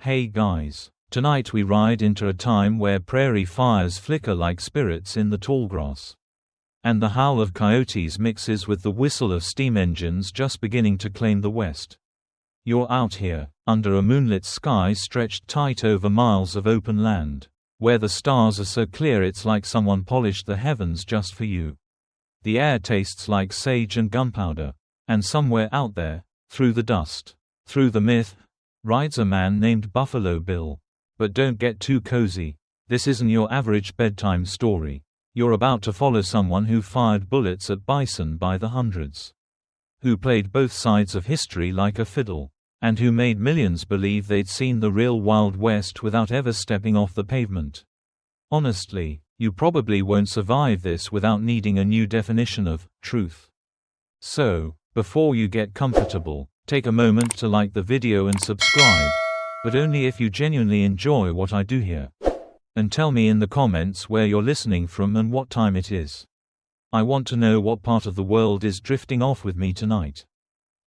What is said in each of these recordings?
Hey guys, tonight we ride into a time where prairie fires flicker like spirits in the tall grass. And the howl of coyotes mixes with the whistle of steam engines just beginning to claim the west. You're out here, under a moonlit sky stretched tight over miles of open land, where the stars are so clear it's like someone polished the heavens just for you. The air tastes like sage and gunpowder. And somewhere out there, through the dust, through the myth, rides a man named Buffalo Bill. But don't get too cozy. This isn't your average bedtime story. You're about to follow someone who fired bullets at bison by the hundreds, who played both sides of history like a fiddle, and who made millions believe they'd seen the real Wild West without ever stepping off the pavement. Honestly, you probably won't survive this without needing a new definition of truth. So, before you get comfortable, take a moment to like the video and subscribe, but only if you genuinely enjoy what I do here. And tell me in the comments where you're listening from and what time it is. I want to know what part of the world is drifting off with me tonight.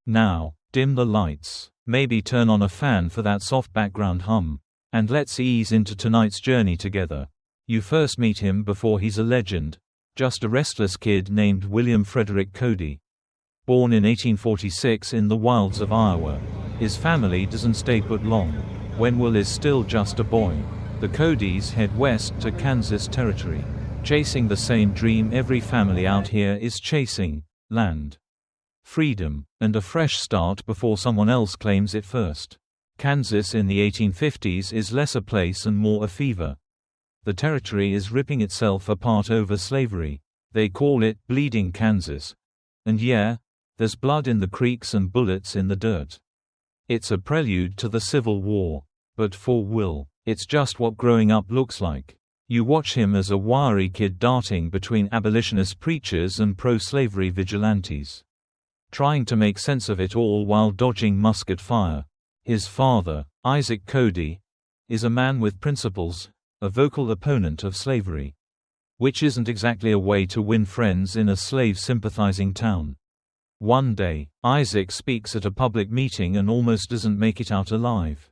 Now, dim the lights, maybe turn on a fan for that soft background hum, and let's ease into tonight's journey together. You first meet him before he's a legend, just a restless kid named William Frederick Cody. Born in 1846 in the wilds of Iowa, his family doesn't stay put long. When Will is still just a boy, the Codys head west to Kansas Territory, chasing the same dream every family out here is chasing: land, freedom, and a fresh start before someone else claims it first. Kansas in the 1850s is less a place and more a fever. The territory is ripping itself apart over slavery. They call it Bleeding Kansas. And yeah, there's blood in the creeks and bullets in the dirt. It's a prelude to the Civil War. But for Will, it's just what growing up looks like. You watch him as a wiry kid darting between abolitionist preachers and pro-slavery vigilantes, trying to make sense of it all while dodging musket fire. His father, Isaac Cody, is a man with principles, a vocal opponent of slavery, which isn't exactly a way to win friends in a slave-sympathizing town. One day, Isaac speaks at a public meeting and almost doesn't make it out alive.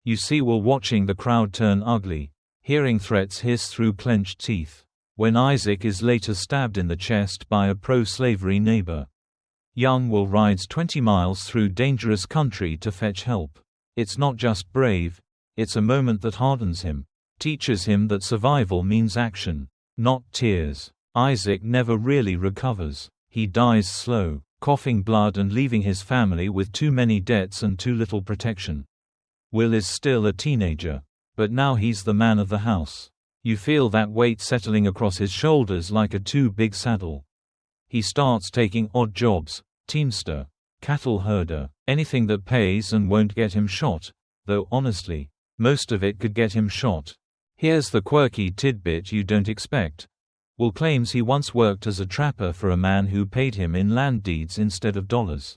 You see Will watching the crowd turn ugly, hearing threats hiss through clenched teeth, when Isaac is later stabbed in the chest by a pro-slavery neighbor. Young Will rides 20 miles through dangerous country to fetch help. It's not just brave, it's a moment that hardens him, teaches him that survival means action, not tears. Isaac never really recovers. He dies slow, coughing blood and leaving his family with too many debts and too little protection. Will is still a teenager, but now he's the man of the house. You feel that weight settling across his shoulders like a too big saddle. He starts taking odd jobs: teamster, cattle herder, anything that pays and won't get him shot, though honestly, most of it could get him shot. Here's the quirky tidbit you don't expect. Will claims he once worked as a trapper for a man who paid him in land deeds instead of dollars.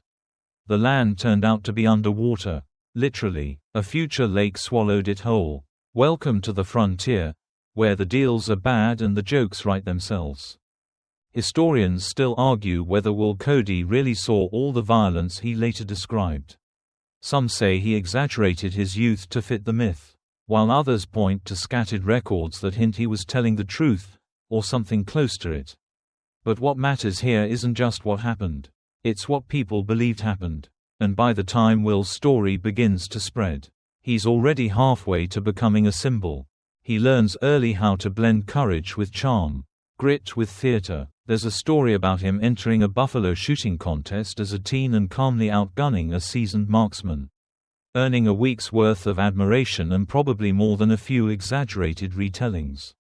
The land turned out to be underwater. Literally, a future lake swallowed it whole. Welcome to the frontier, where the deals are bad and the jokes write themselves. Historians still argue whether Will Cody really saw all the violence he later described. Some say he exaggerated his youth to fit the myth, while others point to scattered records that hint he was telling the truth, or something close to it. But what matters here isn't just what happened. It's what people believed happened. And by the time Will's story begins to spread, he's already halfway to becoming a symbol. He learns early how to blend courage with charm, grit with theater. There's a story about him entering a buffalo shooting contest as a teen and calmly outgunning a seasoned marksman, earning a week's worth of admiration and probably more than a few exaggerated retellings.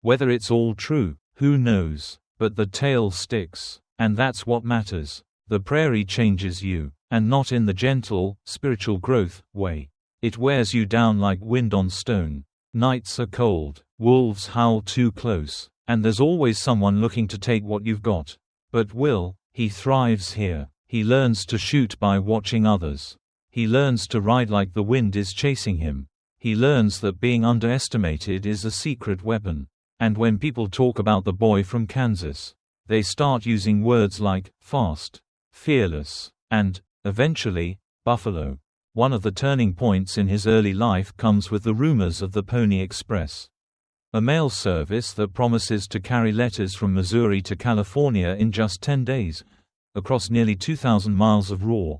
Whether it's all true, who knows? But the tale sticks. And that's what matters. The prairie changes you. And not in the gentle, spiritual growth way. It wears you down like wind on stone. Nights are cold, wolves howl too close, and there's always someone looking to take what you've got. But Will, he thrives here. He learns to shoot by watching others. He learns to ride like the wind is chasing him. He learns that being underestimated is a secret weapon. And when people talk about the boy from Kansas, they start using words like fast, fearless, and eventually, buffalo. One of the turning points in his early life comes with the rumors of the Pony Express, a mail service that promises to carry letters from Missouri to California in just 10 days, across nearly 2,000 miles of raw,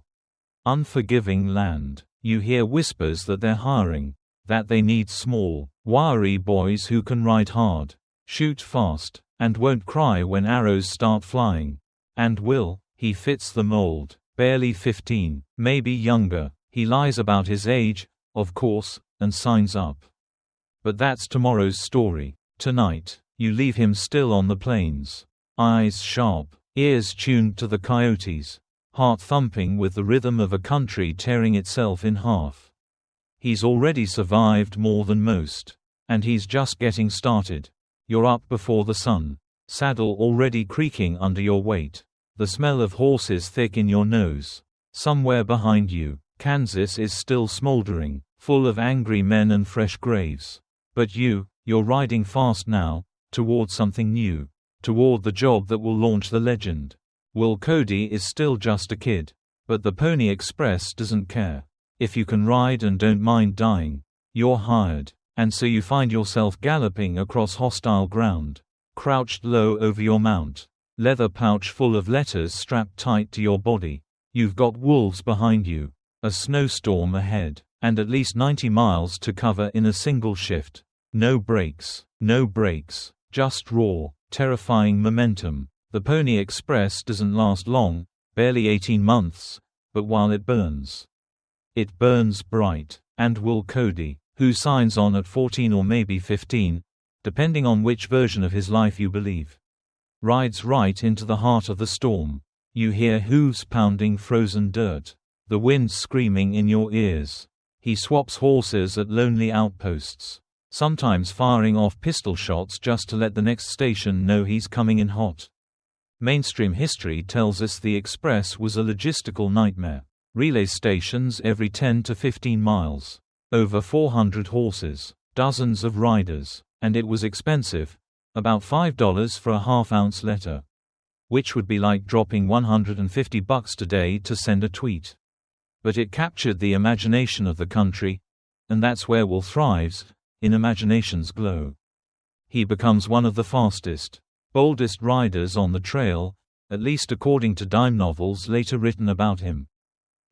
unforgiving land. You hear whispers that they're hiring, that they need small, wiry boys who can ride hard, shoot fast, and won't cry when arrows start flying. And Will, he fits the mold, barely 15, maybe younger. He lies about his age, of course, and signs up. But that's tomorrow's story. Tonight, you leave him still on the plains, eyes sharp, ears tuned to the coyotes, heart thumping with the rhythm of a country tearing itself in half. He's already survived more than most. And he's just getting started. You're up before the sun, saddle already creaking under your weight, the smell of horses thick in your nose. Somewhere behind you, Kansas is still smoldering, full of angry men and fresh graves. But you're riding fast now, toward something new, toward the job that will launch the legend. Will Cody is still just a kid, but the Pony Express doesn't care. If you can ride and don't mind dying, you're hired. And so you find yourself galloping across hostile ground, crouched low over your mount, leather pouch full of letters strapped tight to your body. You've got wolves behind you, a snowstorm ahead, and at least 90 miles to cover in a single shift. No brakes, just raw, terrifying momentum. The Pony Express doesn't last long, barely 18 months, but while it burns bright. And Will Cody, who signs on at 14 or maybe 15, depending on which version of his life you believe, rides right into the heart of the storm. You hear hooves pounding frozen dirt, the wind screaming in your ears. He swaps horses at lonely outposts, sometimes firing off pistol shots just to let the next station know he's coming in hot. Mainstream history tells us the Express was a logistical nightmare. Relay stations every 10 to 15 miles. Over 400 horses, dozens of riders, and it was expensive, about $5 for a half-ounce letter, which would be like dropping $150 today to send a tweet. But it captured the imagination of the country, and that's where Will thrives, in imagination's glow. He becomes one of the fastest, boldest riders on the trail, at least according to dime novels later written about him.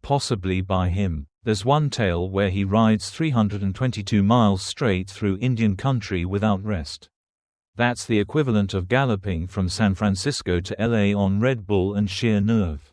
Possibly by him. There's one tale where he rides 322 miles straight through Indian country without rest. That's the equivalent of galloping from San Francisco to LA on Red Bull and sheer nerve.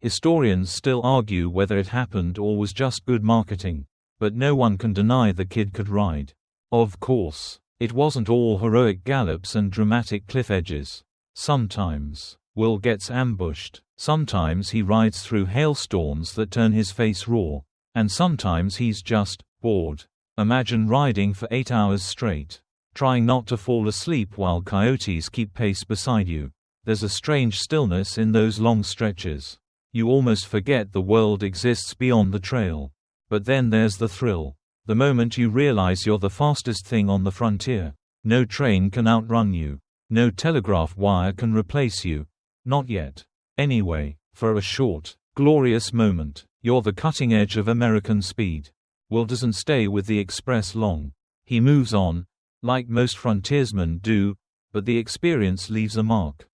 Historians still argue whether it happened or was just good marketing, but no one can deny the kid could ride. Of course, it wasn't all heroic gallops and dramatic cliff edges. Sometimes, Will gets ambushed, sometimes he rides through hailstorms that turn his face raw. And sometimes he's just bored. Imagine riding for 8 hours straight, trying not to fall asleep while coyotes keep pace beside you. There's a strange stillness in those long stretches. You almost forget the world exists beyond the trail. But then there's the thrill. The moment you realize you're the fastest thing on the frontier. No train can outrun you. No telegraph wire can replace you. Not yet. Anyway, for a short, glorious moment, you're the cutting edge of American speed. Will doesn't stay with the Express long. He moves on, like most frontiersmen do, but the experience leaves a mark.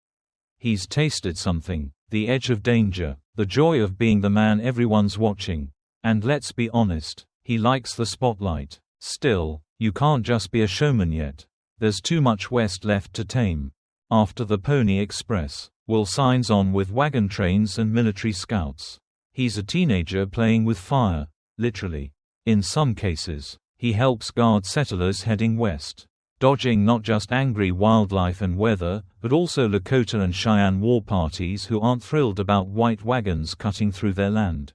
He's tasted something, the edge of danger, the joy of being the man everyone's watching. And let's be honest, he likes the spotlight. Still, you can't just be a showman yet. There's too much West left to tame. After the Pony Express, Will signs on with wagon trains and military scouts. He's a teenager playing with fire, literally. In some cases, he helps guard settlers heading west, dodging not just angry wildlife and weather, but also Lakota and Cheyenne war parties who aren't thrilled about white wagons cutting through their land.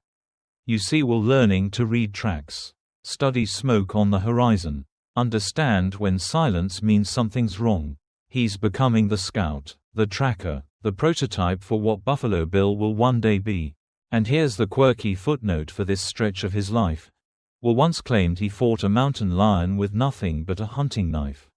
You see Will learning to read tracks, study smoke on the horizon, understand when silence means something's wrong. He's becoming the scout, the tracker, the prototype for what Buffalo Bill will one day be. And here's the quirky footnote for this stretch of his life. Will once claimed he fought a mountain lion with nothing but a hunting knife.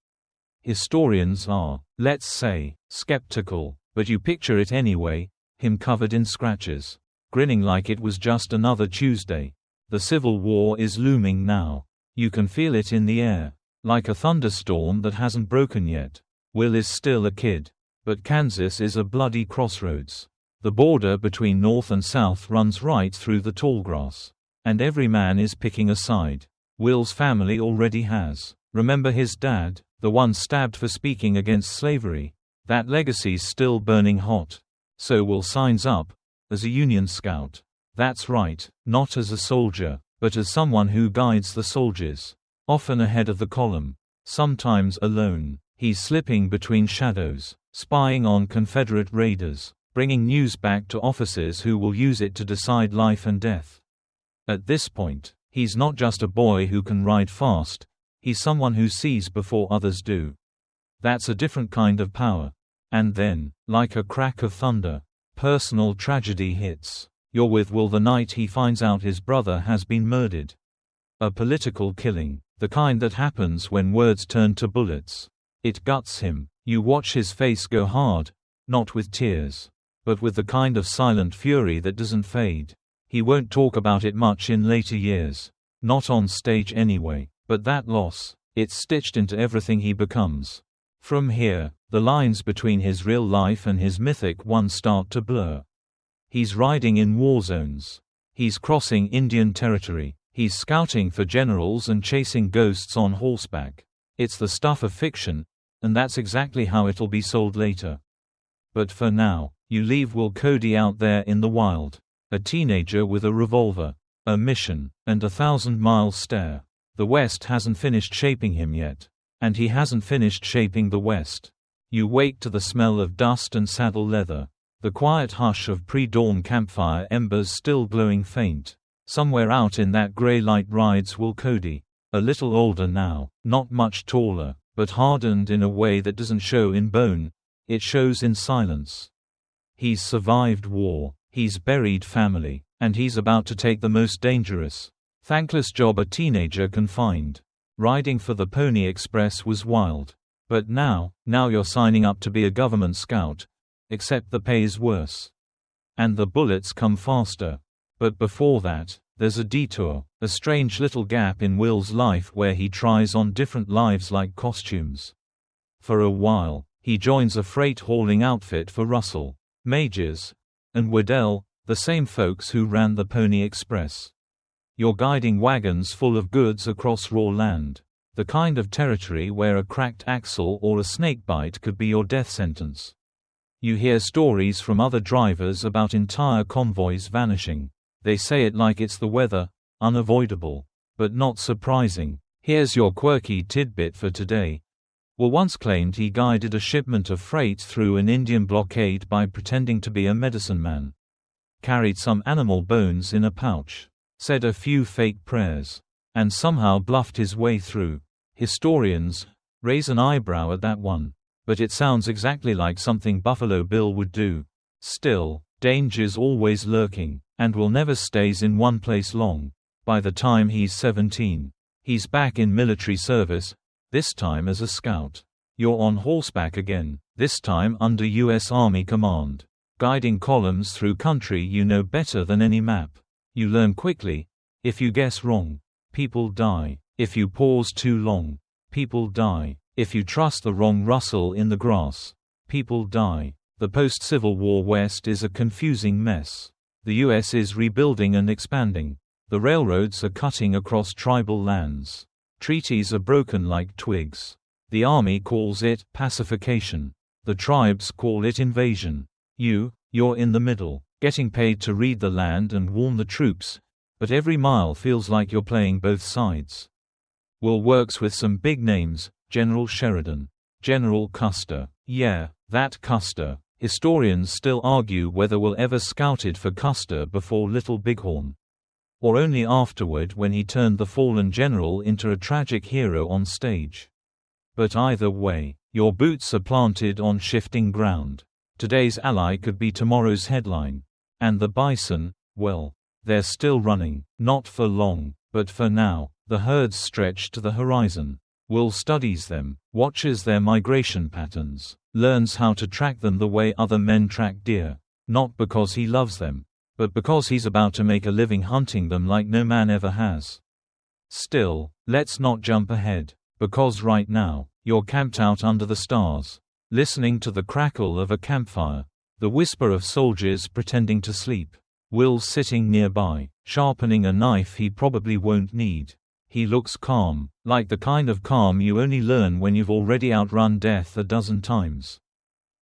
Historians are, let's say, skeptical, but you picture it anyway, him covered in scratches, grinning like it was just another Tuesday. The Civil War is looming now. You can feel it in the air, like a thunderstorm that hasn't broken yet. Will is still a kid. But Kansas is a bloody crossroads. The border between North and South runs right through the tall grass. And every man is picking a side. Will's family already has. Remember his dad, the one stabbed for speaking against slavery? That legacy's still burning hot. So Will signs up as a Union scout. That's right, not as a soldier, but as someone who guides the soldiers. Often ahead of the column. Sometimes alone. He's slipping between shadows, spying on Confederate raiders, bringing news back to officers who will use it to decide life and death. At this point, he's not just a boy who can ride fast, he's someone who sees before others do. That's a different kind of power. And then, like a crack of thunder, personal tragedy hits. You're with Will the night he finds out his brother has been murdered. A political killing, the kind that happens when words turn to bullets. It guts him. You watch his face go hard, not with tears, but with the kind of silent fury that doesn't fade. He won't talk about it much in later years. Not on stage anyway. But that loss, it's stitched into everything he becomes. From here, the lines between his real life and his mythic one start to blur. He's riding in war zones. He's crossing Indian territory. He's scouting for generals and chasing ghosts on horseback. It's the stuff of fiction, and that's exactly how it'll be sold later. But for now, you leave Will Cody out there in the wild. A teenager with a revolver, a mission, and 1,000-mile stare. The West hasn't finished shaping him yet. And he hasn't finished shaping the West. You wake to the smell of dust and saddle leather. The quiet hush of pre-dawn campfire embers still glowing faint. Somewhere out in that gray light rides Will Cody. A little older now, not much taller, but hardened in a way that doesn't show in bone, it shows in silence. He's survived war, he's buried family, and he's about to take the most dangerous, thankless job a teenager can find. Riding for the Pony Express was wild. But now you're signing up to be a government scout. Except the pay's worse. And the bullets come faster. But before that, there's a detour, a strange little gap in Will's life where he tries on different lives like costumes. For a while, he joins a freight hauling outfit for Russell, Majors, and Waddell, the same folks who ran the Pony Express. You're guiding wagons full of goods across raw land. The kind of territory where a cracked axle or a snakebite could be your death sentence. You hear stories from other drivers about entire convoys vanishing. They say it like it's the weather, unavoidable, but not surprising. Here's your quirky tidbit for today. Will once claimed he guided a shipment of freight through an Indian blockade by pretending to be a medicine man. Carried some animal bones in a pouch. Said a few fake prayers. And somehow bluffed his way through. Historians raise an eyebrow at that one. But it sounds exactly like something Buffalo Bill would do. Still, danger's always lurking, and Will never stays in one place long. By the time he's 17, he's back in military service, this time as a scout. You're on horseback again, this time under U.S. Army command. Guiding columns through country you know better than any map. You learn quickly. If you guess wrong, people die. If you pause too long, people die. If you trust the wrong rustle in the grass, people die. The post-Civil War West is a confusing mess. The U.S. is rebuilding and expanding. The railroads are cutting across tribal lands. Treaties are broken like twigs. The Army calls it pacification. The tribes call it invasion. You're in the middle, getting paid to read the land and warn the troops, but every mile feels like you're playing both sides. Will works with some big names. General Sheridan. General Custer. Yeah, that Custer. Historians still argue whether Will ever scouted for Custer before Little Bighorn. Or only afterward when he turned the fallen general into a tragic hero on stage. But either way, your boots are planted on shifting ground. Today's ally could be tomorrow's headline. And the bison, well, they're still running. Not for long, but for now. The herds stretch to the horizon. Will studies them, watches their migration patterns, learns how to track them the way other men track deer. Not because he loves them, but because he's about to make a living hunting them like no man ever has. Still, let's not jump ahead, because right now, you're camped out under the stars, listening to the crackle of a campfire, the whisper of soldiers pretending to sleep. Will's sitting nearby, sharpening a knife he probably won't need. He looks calm, like the kind of calm you only learn when you've already outrun death a dozen times.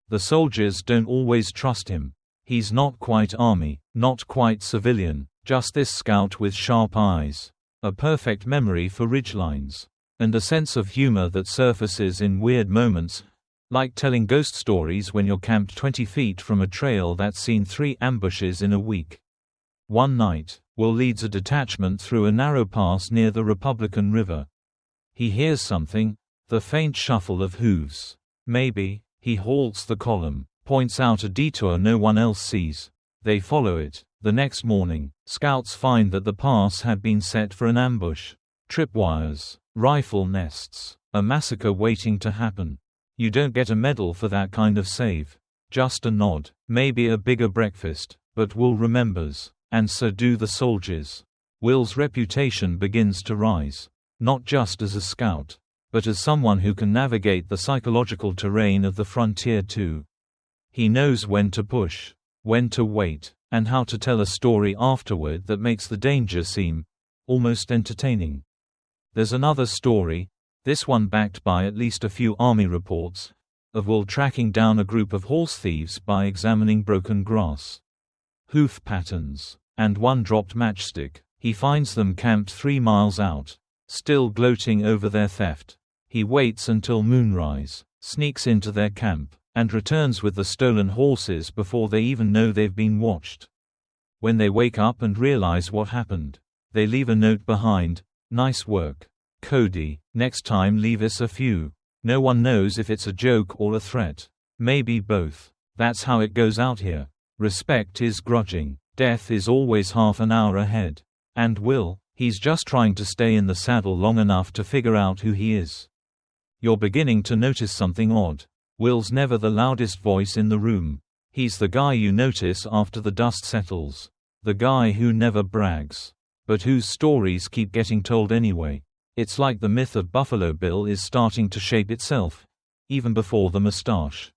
The soldiers don't always trust him. He's not quite army, not quite civilian, just this scout with sharp eyes, a perfect memory for ridgelines, and a sense of humor that surfaces in weird moments, like telling ghost stories when you're camped 20 feet from a trail that's seen 3 ambushes in a week. One night, Will leads a detachment through a narrow pass near the Republican River. He hears something, the faint shuffle of hooves. Maybe. He halts the column, points out a detour no one else sees. They follow it. The next morning, scouts find that the pass had been set for an ambush. Tripwires, rifle nests, a massacre waiting to happen. You don't get a medal for that kind of save. Just a nod, maybe a bigger breakfast, but Will remembers, and so do the soldiers. Will's reputation begins to rise, not just as a scout, but as someone who can navigate the psychological terrain of the frontier too. He knows when to push, when to wait, and how to tell a story afterward that makes the danger seem almost entertaining. There's another story, this one backed by at least a few army reports, of Will tracking down a group of horse thieves by examining broken grass, hoof patterns, and one dropped matchstick. He finds them camped 3 miles out, still gloating over their theft. He waits until moonrise, sneaks into their camp, and returns with the stolen horses before they even know they've been watched. When they wake up and realize what happened, they leave a note behind, "Nice work, Cody, next time leave us a few." No one knows if it's a joke or a threat. Maybe both. That's how it goes out here. Respect is grudging. Death is always half an hour ahead. And Will, he's just trying to stay in the saddle long enough to figure out who he is. You're beginning to notice something odd. Will's never the loudest voice in the room. He's the guy you notice after the dust settles. The guy who never brags, but whose stories keep getting told anyway. It's like the myth of Buffalo Bill is starting to shape itself, even before the mustache,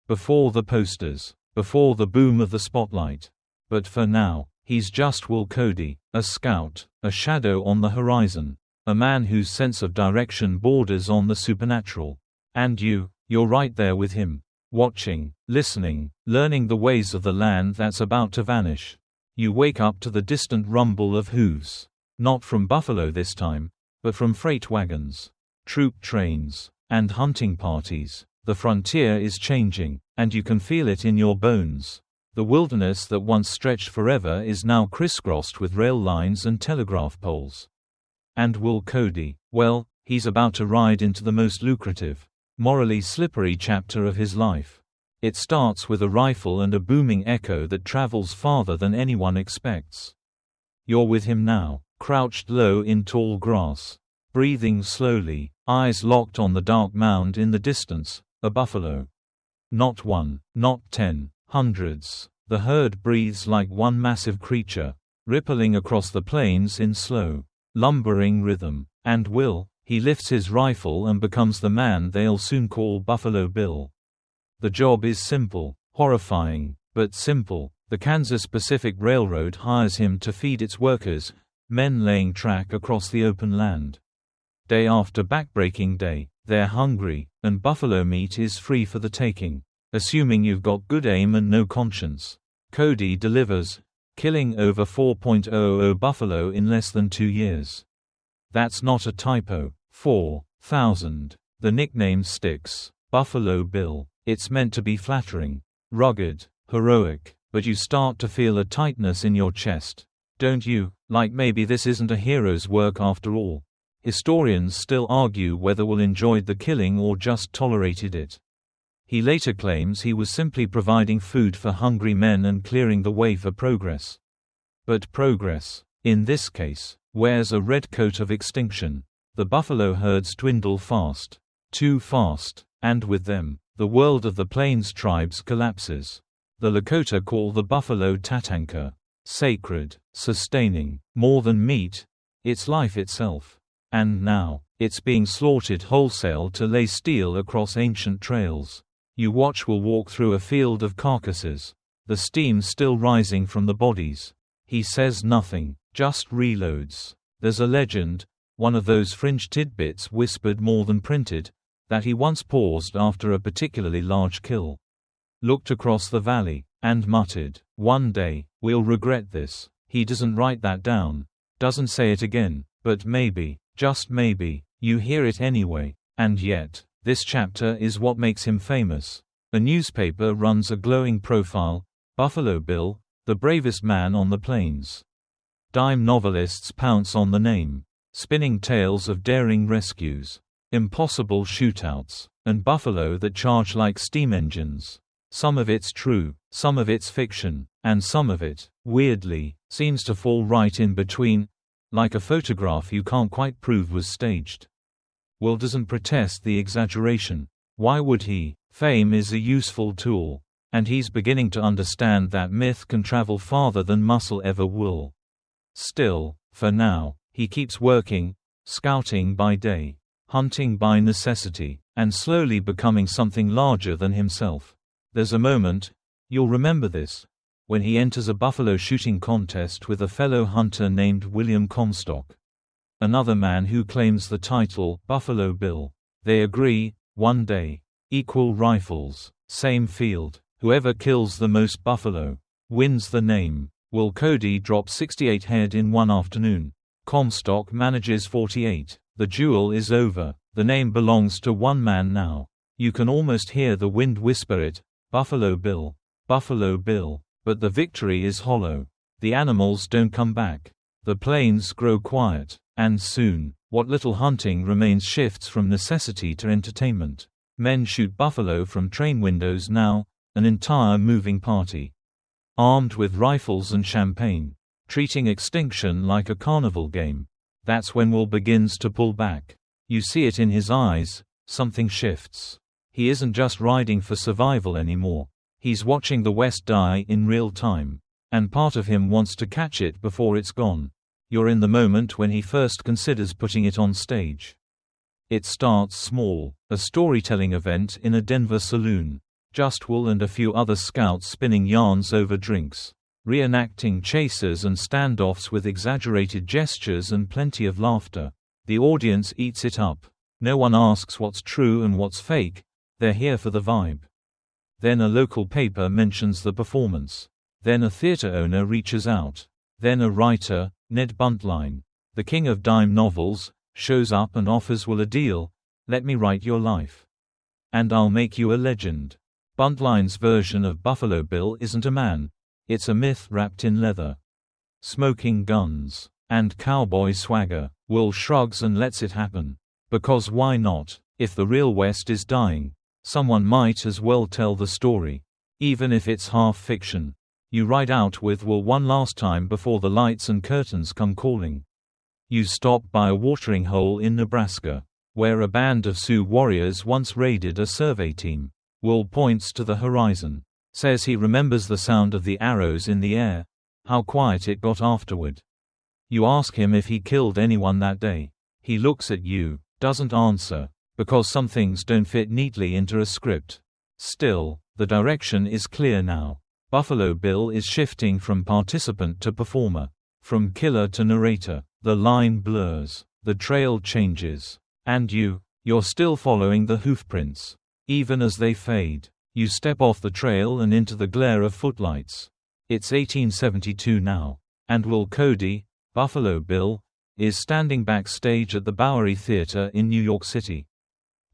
before the posters, before the boom of the spotlight. But for now, he's just Will Cody, a scout, a shadow on the horizon, a man whose sense of direction borders on the supernatural. And you're right there with him, watching, listening, learning the ways of the land that's about to vanish. You wake up to the distant rumble of hooves, not from buffalo this time, but from freight wagons, troop trains, and hunting parties. The frontier is changing, and you can feel it in your bones. The wilderness that once stretched forever is now crisscrossed with rail lines and telegraph poles. And Will Cody, well, he's about to ride into the most lucrative, morally slippery chapter of his life. It starts with a rifle and a booming echo that travels farther than anyone expects. You're with him now, crouched low in tall grass, breathing slowly, eyes locked on the dark mound in the distance, a buffalo. Not one, not 10, hundreds. The herd breathes like one massive creature, rippling across the plains in slow, lumbering rhythm. And Will, he lifts his rifle and becomes the man they'll soon call Buffalo Bill. The job is simple, horrifying, but simple. The Kansas Pacific Railroad hires him to feed its workers, men laying track across the open land. Day after backbreaking day, they're hungry, and buffalo meat is free for the taking, assuming you've got good aim and no conscience. Cody delivers, killing over 4.00 buffalo in less than 2 years. That's not a typo. 4,000. The nickname sticks. Buffalo Bill. It's meant to be flattering, rugged, heroic, but you start to feel a tightness in your chest, don't you? Like maybe this isn't a hero's work after all. Historians still argue whether Will enjoyed the killing or just tolerated it. He later claims he was simply providing food for hungry men and clearing the way for progress. But progress, in this case, wears a red coat of extinction. The buffalo herds dwindle fast, too fast, and with them, the world of the Plains tribes collapses. The Lakota call the buffalo Tatanka, Sacred, sustaining, more than meat, it's life itself. And now, it's being slaughtered wholesale to lay steel across ancient trails. You watch Will walk through a field of carcasses. The steam still rising from the bodies. He says nothing, just reloads. There's a legend, one of those fringe tidbits whispered more than printed, that he once paused after a particularly large kill. Looked across the valley, and muttered, "One day, we'll regret this." He doesn't write that down, doesn't say it again, but maybe, just maybe, you hear it anyway. And yet, this chapter is what makes him famous. A newspaper runs a glowing profile, Buffalo Bill, the bravest man on the plains. Dime novelists pounce on the name, spinning tales of daring rescues, impossible shootouts, and buffalo that charge like steam engines. Some of it's true, some of it's fiction, and some of it, weirdly, seems to fall right in between, like a photograph you can't quite prove was staged. Will doesn't protest the exaggeration. Why would he? Fame is a useful tool, and he's beginning to understand that myth can travel farther than muscle ever will. Still, for now, he keeps working, scouting by day, hunting by necessity, and slowly becoming something larger than himself. There's a moment, you'll remember this, when he enters a buffalo shooting contest with a fellow hunter named William Comstock. Another man who claims the title, Buffalo Bill. They agree, one day. Equal rifles, same field. Whoever kills the most buffalo wins the name. Will Cody drops 68 head in one afternoon. Comstock manages 48. The duel is over. The name belongs to one man now. You can almost hear the wind whisper it, Buffalo Bill, Buffalo Bill. But the victory is hollow. The animals don't come back. The plains grow quiet, and soon, what little hunting remains shifts from necessity to entertainment. Men shoot buffalo from train windows now, an entire moving party. Armed with rifles and champagne, treating extinction like a carnival game. That's when Will begins to pull back. You see it in his eyes, something shifts. He isn't just riding for survival anymore. He's watching the West die in real time. And part of him wants to catch it before it's gone. You're in the moment when he first considers putting it on stage. It starts small, a storytelling event in a Denver saloon. Just Will and a few other scouts spinning yarns over drinks, reenacting chases and standoffs with exaggerated gestures and plenty of laughter. The audience eats it up. No one asks what's true and what's fake, they're here for the vibe. Then a local paper mentions the performance. Then a theater owner reaches out. Then a writer, Ned Buntline, the king of dime novels, shows up and offers Will a deal. Let me write your life. And I'll make you a legend. Buntline's version of Buffalo Bill isn't a man. It's a myth wrapped in leather. Smoking guns. And cowboy swagger. Will shrugs and lets it happen. Because why not? If the real West is dying, someone might as well tell the story. Even if it's half fiction. You ride out with Will one last time before the lights and curtains come calling. You stop by a watering hole in Nebraska, where a band of Sioux warriors once raided a survey team. Will points to the horizon. Says he remembers the sound of the arrows in the air. How quiet it got afterward. You ask him if he killed anyone that day. He looks at you, doesn't answer, because some things don't fit neatly into a script. Still, the direction is clear now. Buffalo Bill is shifting from participant to performer, from killer to narrator. The line blurs, the trail changes. And you're still following the hoofprints. Even as they fade, you step off the trail and into the glare of footlights. It's 1872 now, and Will Cody, Buffalo Bill, is standing backstage at the Bowery Theater in New York City.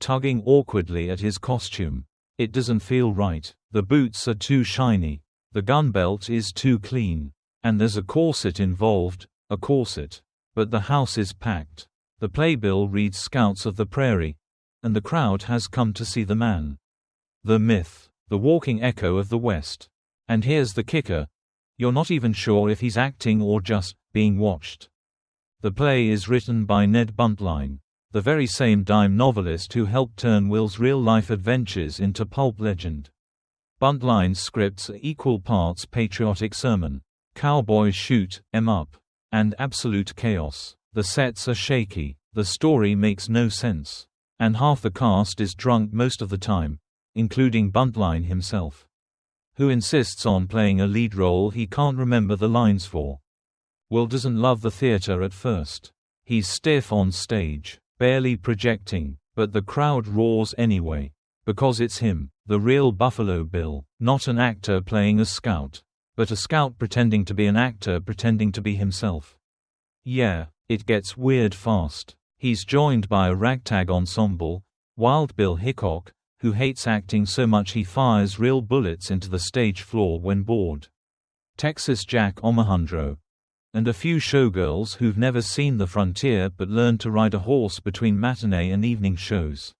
Tugging awkwardly at his costume. It doesn't feel right. The boots are too shiny. The gun belt is too clean. And there's a corset involved, a corset. But the house is packed. The playbill reads Scouts of the Prairie. And the crowd has come to see the man. The myth. The walking echo of the West. And here's the kicker. You're not even sure if he's acting or just being watched. The play is written by Ned Buntline, the very same dime novelist who helped turn Will's real-life adventures into pulp legend. Buntline's scripts are equal parts patriotic sermon, Cowboys shoot 'em up. And absolute chaos. The sets are shaky, the story makes no sense. And half the cast is drunk most of the time, including Buntline himself, who insists on playing a lead role he can't remember the lines for. Will doesn't love the theater at first. He's stiff on stage, barely projecting, but the crowd roars anyway. Because it's him, the real Buffalo Bill, not an actor playing a scout, but a scout pretending to be an actor pretending to be himself. Yeah, it gets weird fast. He's joined by a ragtag ensemble, Wild Bill Hickok, who hates acting so much he fires real bullets into the stage floor when bored, Texas Jack Omohundro, and a few showgirls who've never seen the frontier but learned to ride a horse between matinee and evening shows.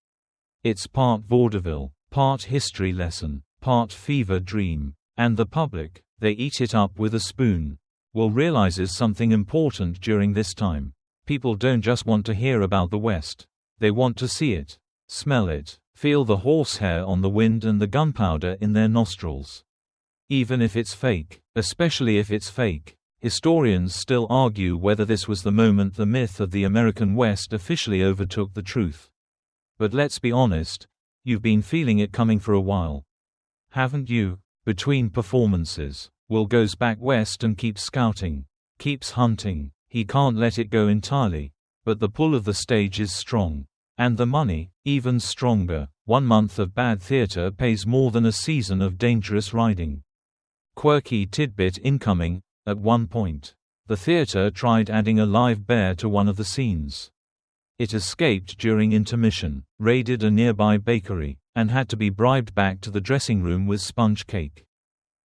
It's part vaudeville, part history lesson, part fever dream, and the public, they eat it up with a spoon. Will realizes something important during this time. People don't just want to hear about the West. They want to see it, smell it, feel the horsehair on the wind and the gunpowder in their nostrils. Even if it's fake, especially if it's fake, historians still argue whether this was the moment the myth of the American West officially overtook the truth. But let's be honest, you've been feeling it coming for a while. Haven't you? Between performances, Will goes back west and keeps scouting, keeps hunting. He can't let it go entirely, but the pull of the stage is strong. And the money, even stronger. 1 month of bad theater pays more than a season of dangerous riding. Quirky tidbit incoming. At one point, the theater tried adding a live bear to one of the scenes. It escaped during intermission, raided a nearby bakery, and had to be bribed back to the dressing room with sponge cake.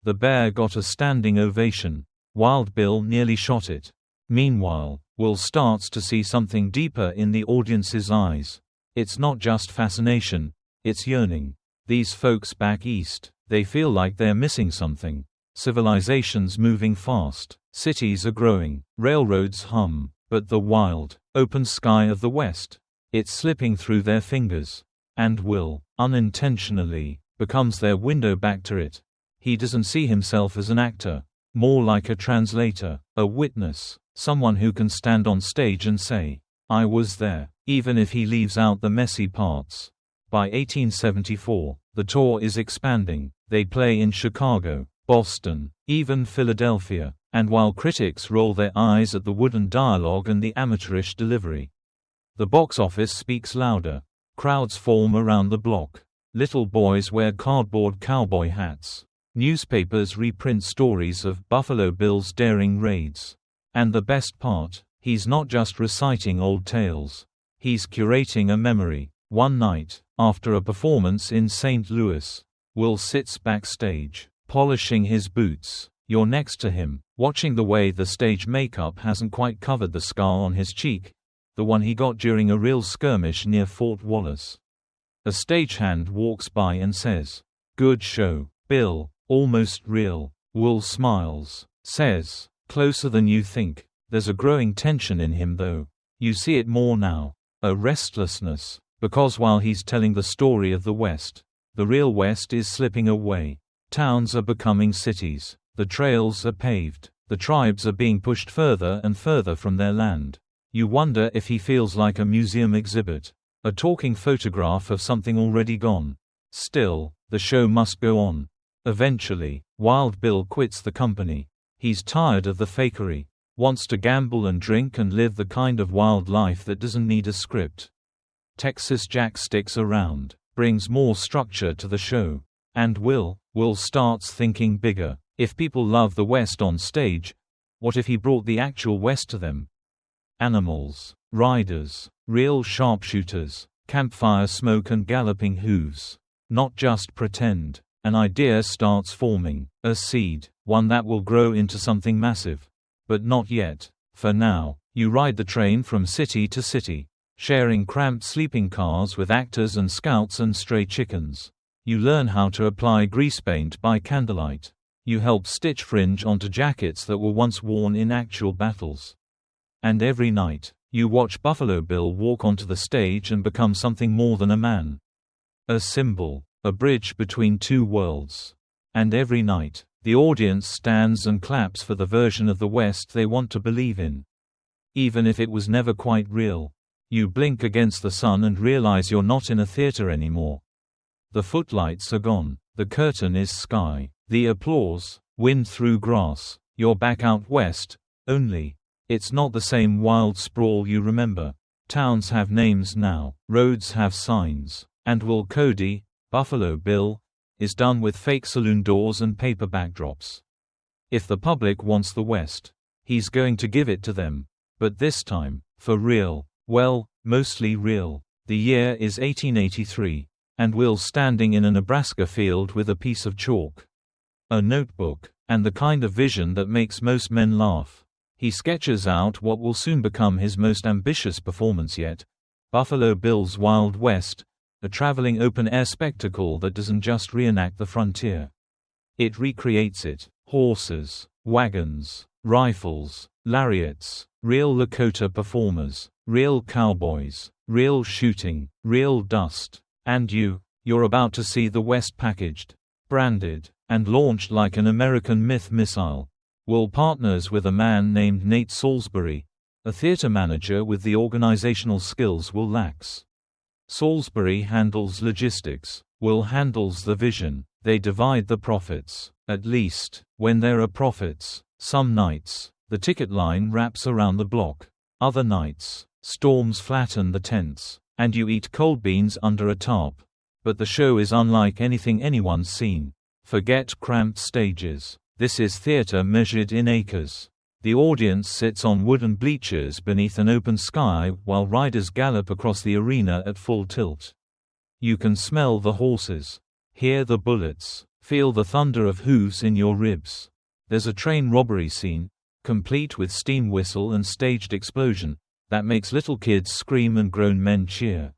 The bear got a standing ovation. Wild Bill nearly shot it. Meanwhile, Will starts to see something deeper in the audience's eyes. It's not just fascination, it's yearning. These folks back east, they feel like they're missing something. Civilization's moving fast, cities are growing, railroads hum, but the wild, open sky of the West, it's slipping through their fingers. And Will, unintentionally, becomes their window back to it. He doesn't see himself as an actor, more like a translator, a witness. Someone who can stand on stage and say, "I was there," even if he leaves out the messy parts. By 1874, the tour is expanding. They play in Chicago, Boston, even Philadelphia, and while critics roll their eyes at the wooden dialogue and the amateurish delivery, the box office speaks louder. Crowds form around the block. Little boys wear cardboard cowboy hats. Newspapers reprint stories of Buffalo Bill's daring raids. And the best part, he's not just reciting old tales. He's curating a memory. One night, after a performance in St. Louis, Will sits backstage, polishing his boots. You're next to him, watching the way the stage makeup hasn't quite covered the scar on his cheek, the one he got during a real skirmish near Fort Wallace. A stagehand walks by and says, "Good show, Bill, almost real." Will smiles, says, "Closer than you think." There's a growing tension in him though. You see it more now. A restlessness. Because while he's telling the story of the West, the real West is slipping away. Towns are becoming cities. The trails are paved. The tribes are being pushed further and further from their land. You wonder if he feels like a museum exhibit. A talking photograph of something already gone. Still, the show must go on. Eventually, Wild Bill quits the company. He's tired of the fakery, wants to gamble and drink and live the kind of wild life that doesn't need a script. Texas Jack sticks around, brings more structure to the show. And Will starts thinking bigger. If people love the West on stage, what if he brought the actual West to them? Animals, riders, real sharpshooters, campfire smoke and galloping hooves. Not just pretend. An idea starts forming, a seed, one that will grow into something massive. But not yet. For now, you ride the train from city to city, sharing cramped sleeping cars with actors and scouts and stray chickens. You learn how to apply grease paint by candlelight. You help stitch fringe onto jackets that were once worn in actual battles. And every night, you watch Buffalo Bill walk onto the stage and become something more than a man. A symbol. A bridge between two worlds. And every night, The audience stands and claps for the version of the West they want to believe in. Even if it was never quite real. You blink against the sun and realize you're not in a theater anymore. The footlights are gone. The curtain is sky. The applause, wind through grass. You're back out west, only. It's not the same wild sprawl you remember. Towns have names now. Roads have signs. And Will Cody, Buffalo Bill, is done with fake saloon doors and paper backdrops. If the public wants the West, he's going to give it to them. But this time, for real. Well, mostly real. The year is 1883, and Will's standing in a Nebraska field with a piece of chalk, a notebook, and the kind of vision that makes most men laugh. He sketches out what will soon become his most ambitious performance yet, Buffalo Bill's Wild West, a traveling open-air spectacle that doesn't just reenact the frontier. It recreates it. Horses, wagons, rifles, lariats, real Lakota performers, real cowboys, real shooting, real dust. And you're about to see the West packaged, branded, and launched like an American myth missile. Will partners with a man named Nate Salisbury, a theater manager with the organizational skills Will lacks. Salisbury handles logistics. Will handles the vision. They divide the profits. At least, when there are profits. Some nights, the ticket line wraps around the block. Other nights, storms flatten the tents, and you eat cold beans under a tarp. But the show is unlike anything anyone's seen. Forget cramped stages. This is theater measured in acres. The audience sits on wooden bleachers beneath an open sky while riders gallop across the arena at full tilt. You can smell the horses, hear the bullets, feel the thunder of hooves in your ribs. There's a train robbery scene, complete with steam whistle and staged explosion, that makes little kids scream and grown men cheer.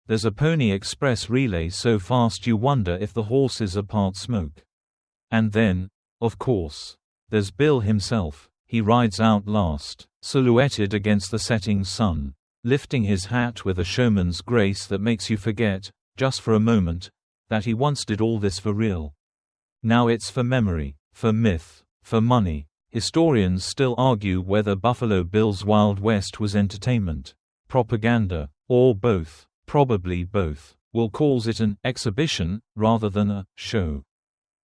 There's a Pony Express relay so fast you wonder if the horses are part smoke. And then, of course, there's Bill himself. He rides out last, silhouetted against the setting sun, lifting his hat with a showman's grace that makes you forget, just for a moment, that he once did all this for real. Now it's for memory, for myth, for money. Historians still argue whether Buffalo Bill's Wild West was entertainment, propaganda, or both. Probably both. Will calls it an exhibition rather than a show.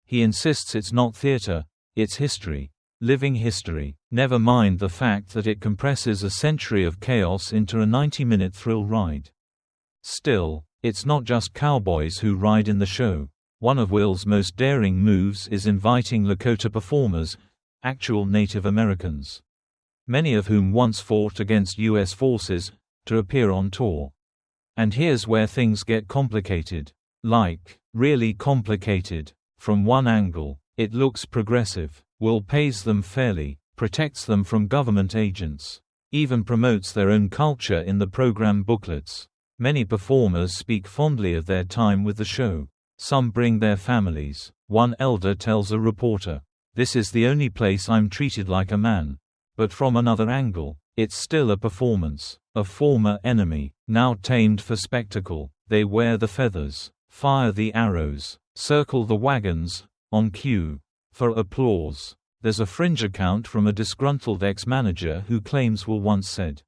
He insists it's not theater, it's history. Living history. Never mind the fact that it compresses a century of chaos into a 90-minute thrill ride. Still, it's not just cowboys who ride in the show. One of Will's most daring moves is inviting Lakota performers, actual Native Americans, many of whom once fought against U.S. forces, to appear on tour. And here's where things get complicated. Like, really complicated. From one angle, it looks progressive. Will pays them fairly, protects them from government agents, even promotes their own culture in the program booklets. Many performers speak fondly of their time with the show. Some bring their families. One elder tells a reporter, "This is the only place I'm treated like a man." But from another angle, it's still a performance. A former enemy, now tamed for spectacle. They wear the feathers, fire the arrows, circle the wagons, on cue. For applause. There's a fringe account from a disgruntled ex-manager who claims Will once said,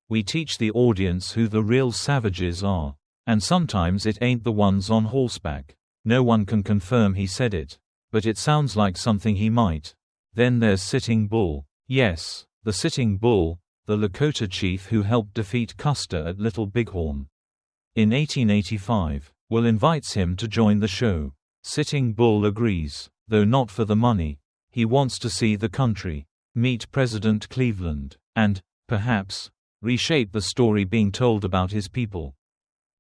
"We teach the audience who the real savages are. And sometimes it ain't the ones on horseback." No one can confirm he said it, but it sounds like something he might. Then there's Sitting Bull. Yes, the Sitting Bull, the Lakota chief who helped defeat Custer at Little Bighorn. In 1885, Will invites him to join the show. Sitting Bull agrees. Though not for the money. He wants to see the country, meet President Cleveland, and, perhaps, reshape the story being told about his people.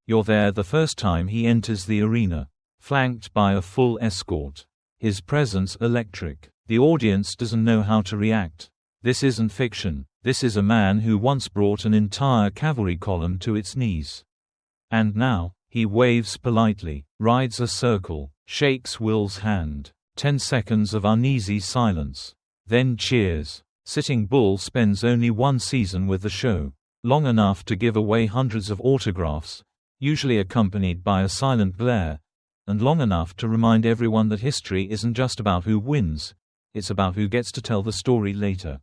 You're there the first time he enters the arena, flanked by a full escort. His presence electric. The audience doesn't know how to react. This isn't fiction. This is a man who once brought an entire cavalry column to its knees. And now, he waves politely, rides a circle, shakes Will's hand. 10 seconds of uneasy silence. Then cheers. Sitting Bull spends only one season with the show. Long enough to give away hundreds of autographs, usually accompanied by a silent glare, and long enough to remind everyone that history isn't just about who wins, it's about who gets to tell the story later.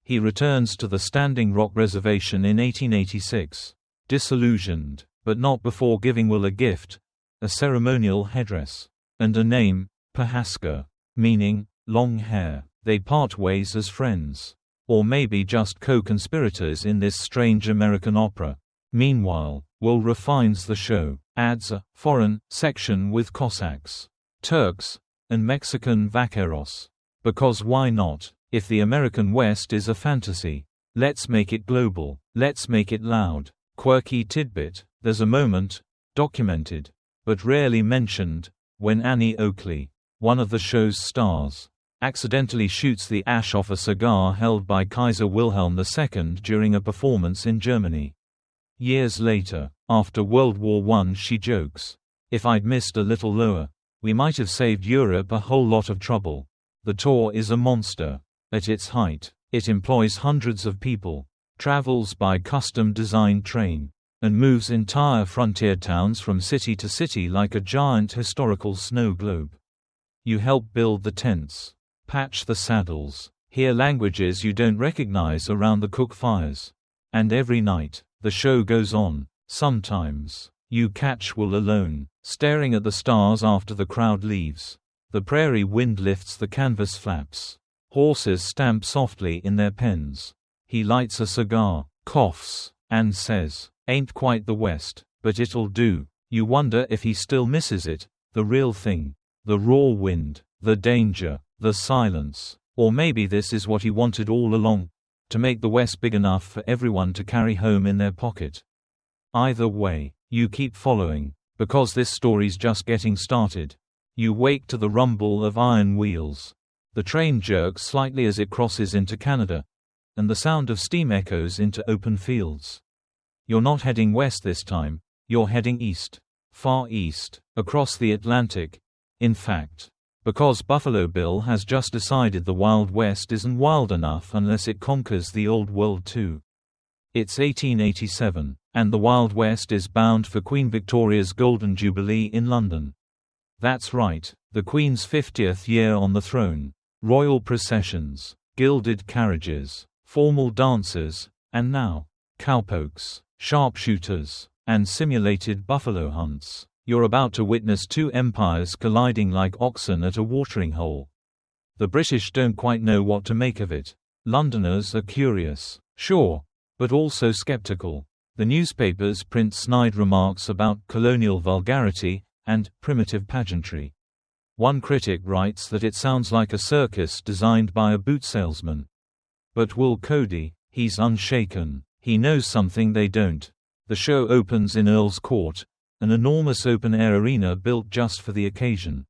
He returns to the Standing Rock Reservation in 1886, disillusioned, but not before giving Will a gift, a ceremonial headdress, and a name, Pahaska, meaning long hair. They part ways as friends. Or maybe just co-conspirators in this strange American opera. Meanwhile, Will refines the show, adds a foreign section with Cossacks, Turks, and Mexican vaqueros. Because why not? If the American West is a fantasy, let's make it global, let's make it loud. Quirky tidbit, there's a moment, documented, but rarely mentioned, when Annie Oakley, one of the show's stars, accidentally shoots the ash off a cigar held by Kaiser Wilhelm II during a performance in Germany. Years later, after World War I, she jokes, "If I'd missed a little lower, we might have saved Europe a whole lot of trouble." The tour is a monster. At its height, it employs hundreds of people, travels by custom-designed train, and moves entire frontier towns from city to city like a giant historical snow globe. You help build the tents, patch the saddles, hear languages you don't recognize around the cook fires. And every night, the show goes on. Sometimes, you catch Will alone, staring at the stars after the crowd leaves. The prairie wind lifts the canvas flaps. Horses stamp softly in their pens. He lights a cigar, coughs, and says, "Ain't quite the West, but it'll do." You wonder if he still misses it, the real thing. The raw wind, the danger, the silence. Or maybe this is what he wanted all along, to make the West big enough for everyone to carry home in their pocket. Either way, you keep following, because this story's just getting started. You wake to the rumble of iron wheels. The train jerks slightly as it crosses into Canada, and the sound of steam echoes into open fields. You're not heading west this time, you're heading east. Far east, across the Atlantic. In fact, because Buffalo Bill has just decided the Wild West isn't wild enough unless it conquers the Old World too. It's 1887, and the Wild West is bound for Queen Victoria's Golden Jubilee in London. That's right, the Queen's 50th year on the throne. Royal processions, gilded carriages, formal dances, and now, cowpokes, sharpshooters, and simulated buffalo hunts. You're about to witness two empires colliding like oxen at a watering hole. The British don't quite know what to make of it. Londoners are curious, sure, but also skeptical. The newspapers print snide remarks about colonial vulgarity and primitive pageantry. One critic writes that it sounds like a circus designed by a boot salesman. But Will Cody, he's unshaken. He knows something they don't. The show opens in Earl's Court, an enormous open-air arena built just for the occasion.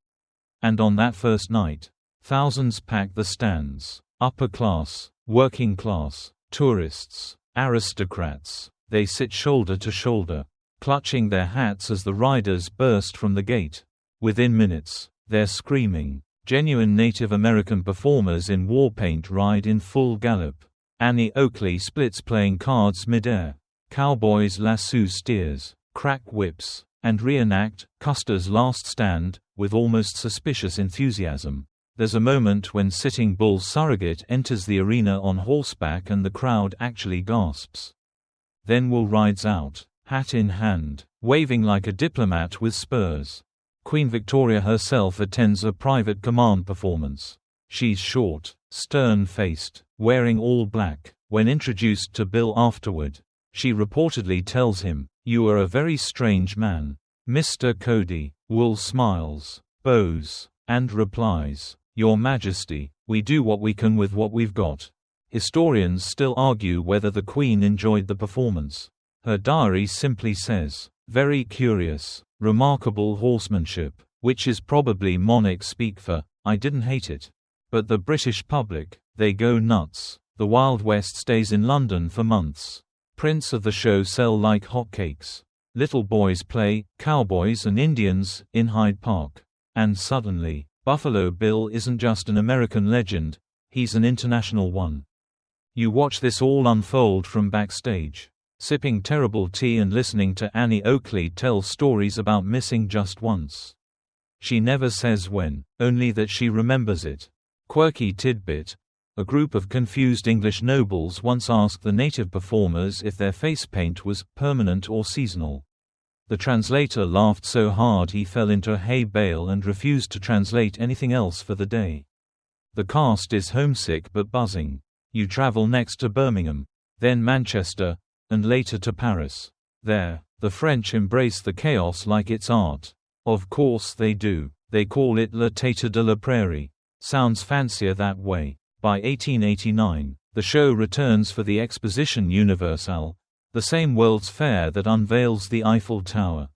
And on that first night, thousands pack the stands. Upper class, working class, tourists, aristocrats. They sit shoulder to shoulder, clutching their hats as the riders burst from the gate. Within minutes, they're screaming. Genuine Native American performers in war paint ride in full gallop. Annie Oakley splits playing cards mid-air. Cowboys lasso steers, crack whips, and reenact Custer's Last Stand with almost suspicious enthusiasm. There's a moment when Sitting Bull Surrogate enters the arena on horseback and the crowd actually gasps. Then Will rides out, hat in hand, waving like a diplomat with spurs. Queen Victoria herself attends a private command performance. She's short, stern-faced, wearing all black. When introduced to Bill afterward, she reportedly tells him, "You are a very strange man, Mr. Cody." Will smiles, bows, and replies, "Your Majesty, we do what we can with what we've got." Historians still argue whether the Queen enjoyed the performance. Her diary simply says, "Very curious, remarkable horsemanship," which is probably monarch speak for, "I didn't hate it." But the British public, they go nuts. The Wild West stays in London for months. Prints of the show sell like hotcakes. Little boys play cowboys and Indians in Hyde Park. And suddenly, Buffalo Bill isn't just an American legend, he's an international one. You watch this all unfold from backstage, sipping terrible tea and listening to Annie Oakley tell stories about missing just once. She never says when, only that she remembers it. Quirky tidbit: a group of confused English nobles once asked the native performers if their face paint was permanent or seasonal. The translator laughed so hard he fell into a hay bale and refused to translate anything else for the day. The cast is homesick but buzzing. You travel next to Birmingham, then Manchester, and later to Paris. There, the French embrace the chaos like it's art. Of course they do. They call it Le Théâtre de la Prairie. Sounds fancier that way. By 1889, the show returns for the Exposition Universelle, the same World's Fair that unveils the Eiffel Tower.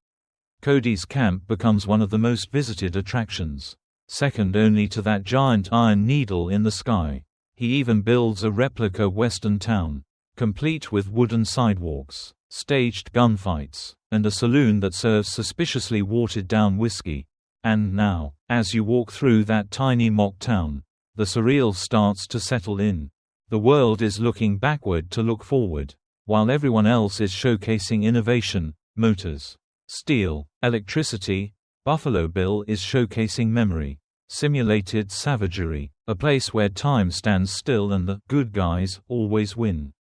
Cody's camp becomes one of the most visited attractions, second only to that giant iron needle in the sky. He even builds a replica Western town, complete with wooden sidewalks, staged gunfights, and a saloon that serves suspiciously watered-down whiskey. And now, as you walk through that tiny mock town, the surreal starts to settle in. The world is looking backward to look forward, while everyone else is showcasing innovation, motors, steel, electricity. Buffalo Bill is showcasing memory, simulated savagery, a place where time stands still and the good guys always win.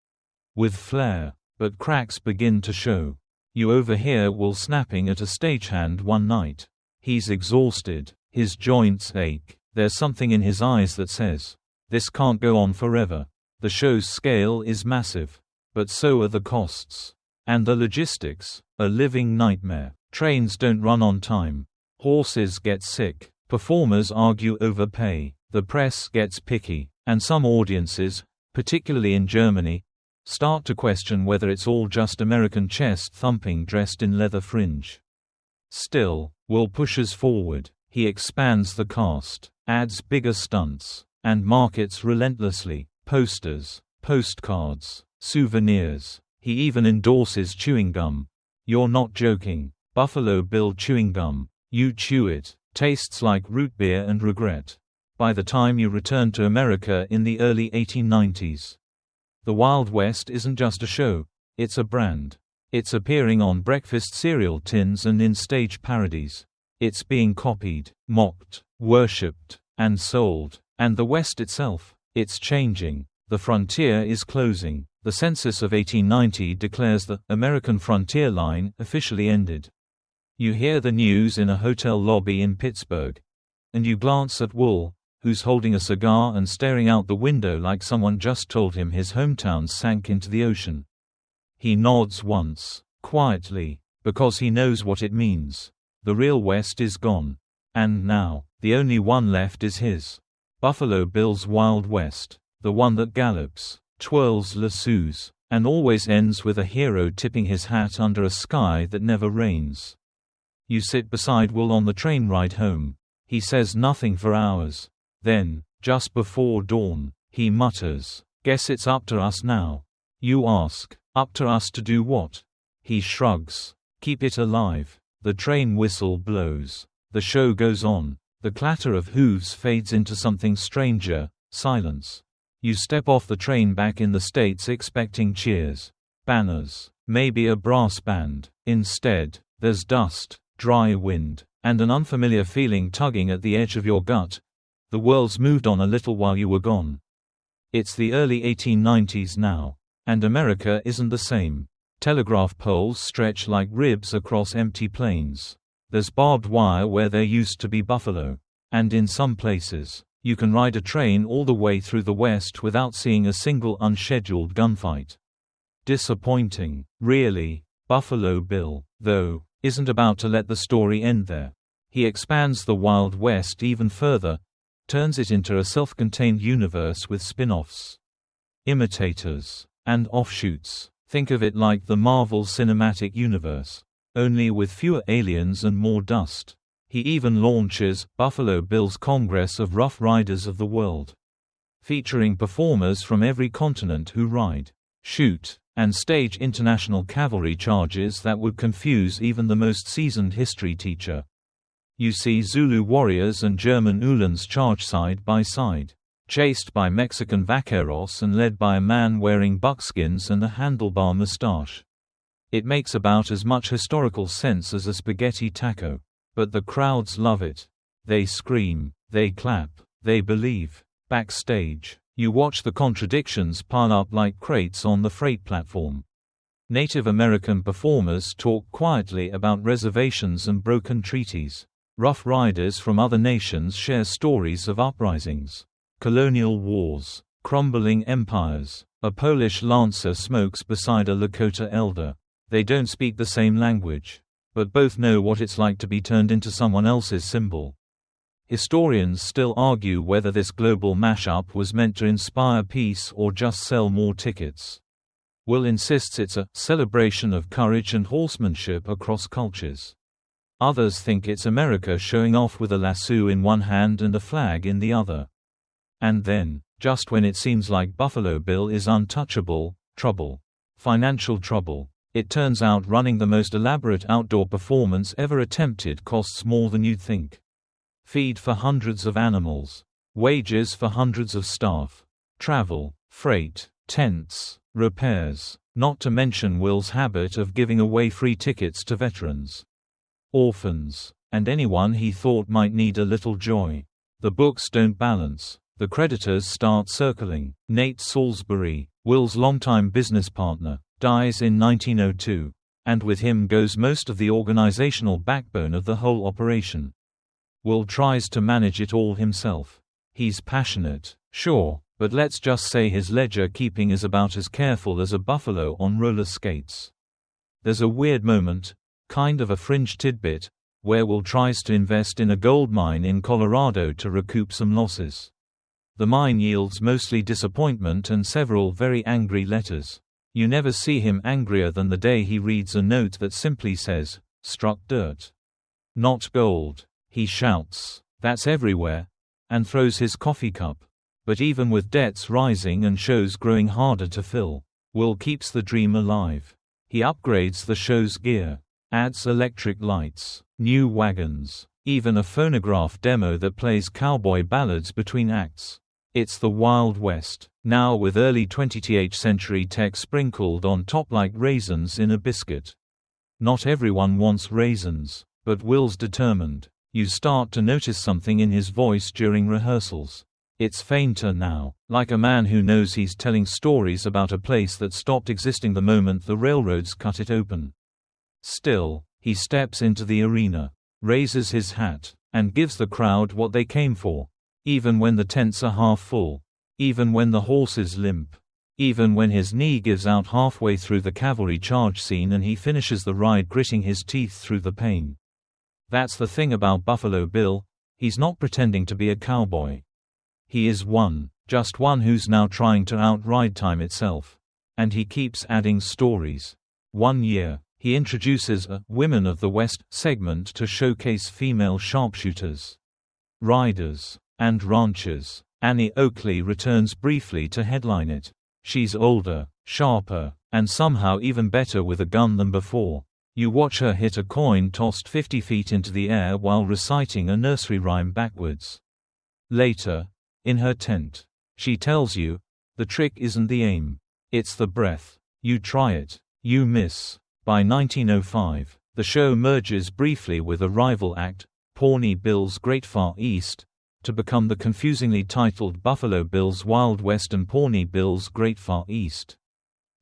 With flair, but cracks begin to show. You overhear Will snapping at a stagehand one night. He's exhausted, his joints ache, there's something in his eyes that says, "This can't go on forever." The show's scale is massive, but so are the costs. And the logistics, a living nightmare. Trains don't run on time. Horses get sick. Performers argue over pay. The press gets picky. And some audiences, particularly in Germany, start to question whether it's all just American chest thumping dressed in leather fringe. Still, Will pushes forward. He expands the cast, adds bigger stunts, and markets relentlessly. Posters, postcards, souvenirs. He even endorses chewing gum. You're not joking. Buffalo Bill chewing gum. You chew it. Tastes like root beer and regret. By the time you return to America in the early 1890s. The Wild West isn't just a show, it's a brand. It's appearing on breakfast cereal tins and in stage parodies. It's being copied, mocked, worshipped, and sold. And the West itself, it's changing. The frontier is closing. The census of 1890 declares the American frontier line officially ended. You hear the news in a hotel lobby in Pittsburgh. And you glance at Wool, who's holding a cigar and staring out the window like someone just told him his hometown sank into the ocean. He nods once, quietly, because he knows what it means. The real West is gone. And now, the only one left is his. Buffalo Bill's Wild West, the one that gallops, twirls lassos, and always ends with a hero tipping his hat under a sky that never rains. You sit beside Will on the train ride home. He says nothing for hours. Then, just before dawn, he mutters, "Guess it's up to us now." You ask, "Up to us to do what?" He shrugs, "Keep it alive." The train whistle blows. The show goes on. The clatter of hooves fades into something stranger, silence. You step off the train back in the States expecting cheers, banners, maybe a brass band. Instead, there's dust, dry wind, and an unfamiliar feeling tugging at the edge of your gut. The world's moved on a little while you were gone. It's the early 1890s now. And America isn't the same. Telegraph poles stretch like ribs across empty plains. There's barbed wire where there used to be buffalo. And in some places, you can ride a train all the way through the West without seeing a single unscheduled gunfight. Disappointing, really. Buffalo Bill, though, isn't about to let the story end there. He expands the Wild West even further, turns it into a self-contained universe with spin-offs, imitators, and offshoots. Think of it like the Marvel Cinematic Universe, only with fewer aliens and more dust. He even launches Buffalo Bill's Congress of Rough Riders of the World, featuring performers from every continent who ride, shoot, and stage international cavalry charges that would confuse even the most seasoned history teacher. You see Zulu warriors and German Uhlans charge side by side, chased by Mexican vaqueros and led by a man wearing buckskins and a handlebar mustache. It makes about as much historical sense as a spaghetti taco. But the crowds love it. They scream, they clap, they believe. Backstage, you watch the contradictions pile up like crates on the freight platform. Native American performers talk quietly about reservations and broken treaties. Rough Riders from other nations share stories of uprisings, colonial wars, crumbling empires. A Polish lancer smokes beside a Lakota elder. They don't speak the same language, but both know what it's like to be turned into someone else's symbol. Historians still argue whether this global mashup was meant to inspire peace or just sell more tickets. Will insists it's a celebration of courage and horsemanship across cultures. Others think it's America showing off with a lasso in one hand and a flag in the other. And then, just when it seems like Buffalo Bill is untouchable, trouble. Financial trouble. It turns out running the most elaborate outdoor performance ever attempted costs more than you'd think. Feed for hundreds of animals. Wages for hundreds of staff. Travel, freight, tents, repairs, not to mention Will's habit of giving away free tickets to veterans, orphans, and anyone he thought might need a little joy. The books don't balance. The creditors start circling. Nate Salisbury, Will's longtime business partner, dies in 1902, and with him goes most of the organizational backbone of the whole operation. Will tries to manage it all himself. He's passionate, sure, but let's just say his ledger keeping is about as careful as a buffalo on roller skates. There's a weird moment, kind of a fringe tidbit, where Will tries to invest in a gold mine in Colorado to recoup some losses. The mine yields mostly disappointment and several very angry letters. You never see him angrier than the day he reads a note that simply says, "Struck dirt. Not gold." He shouts, "That's everywhere," and throws his coffee cup. But even with debts rising and shows growing harder to fill, Will keeps the dream alive. He upgrades the show's gear, adds electric lights, new wagons, even a phonograph demo that plays cowboy ballads between acts. It's the Wild West, now with early 20th century tech sprinkled on top like raisins in a biscuit. Not everyone wants raisins, but Will's determined. You start to notice something in his voice during rehearsals. It's fainter now, like a man who knows he's telling stories about a place that stopped existing the moment the railroads cut it open. Still, he steps into the arena, raises his hat, and gives the crowd what they came for. Even when the tents are half full. Even when the horses limp. Even when his knee gives out halfway through the cavalry charge scene and he finishes the ride gritting his teeth through the pain. That's the thing about Buffalo Bill, he's not pretending to be a cowboy. He is one, just one who's now trying to outride time itself. And he keeps adding stories. One year, he introduces a Women of the West segment to showcase female sharpshooters, riders, and ranchers. Annie Oakley returns briefly to headline it. She's older, sharper, and somehow even better with a gun than before. You watch her hit a coin tossed 50 feet into the air while reciting a nursery rhyme backwards. Later, in her tent, she tells you, the trick isn't the aim. It's the breath. You try it, you miss. By 1905, the show merges briefly with a rival act, Pawnee Bill's Great Far East, to become the confusingly titled Buffalo Bill's Wild West and Pawnee Bill's Great Far East.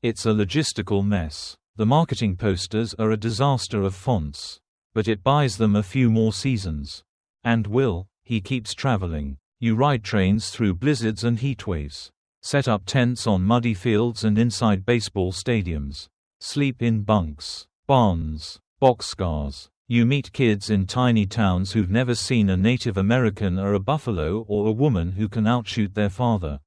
It's a logistical mess. The marketing posters are a disaster of fonts. But it buys them a few more seasons. And Will, he keeps traveling. You ride trains through blizzards and heatwaves. Set up tents on muddy fields and inside baseball stadiums. Sleep in bunks, barns, boxcars. You meet kids in tiny towns who've never seen a Native American or a buffalo or a woman who can outshoot their father.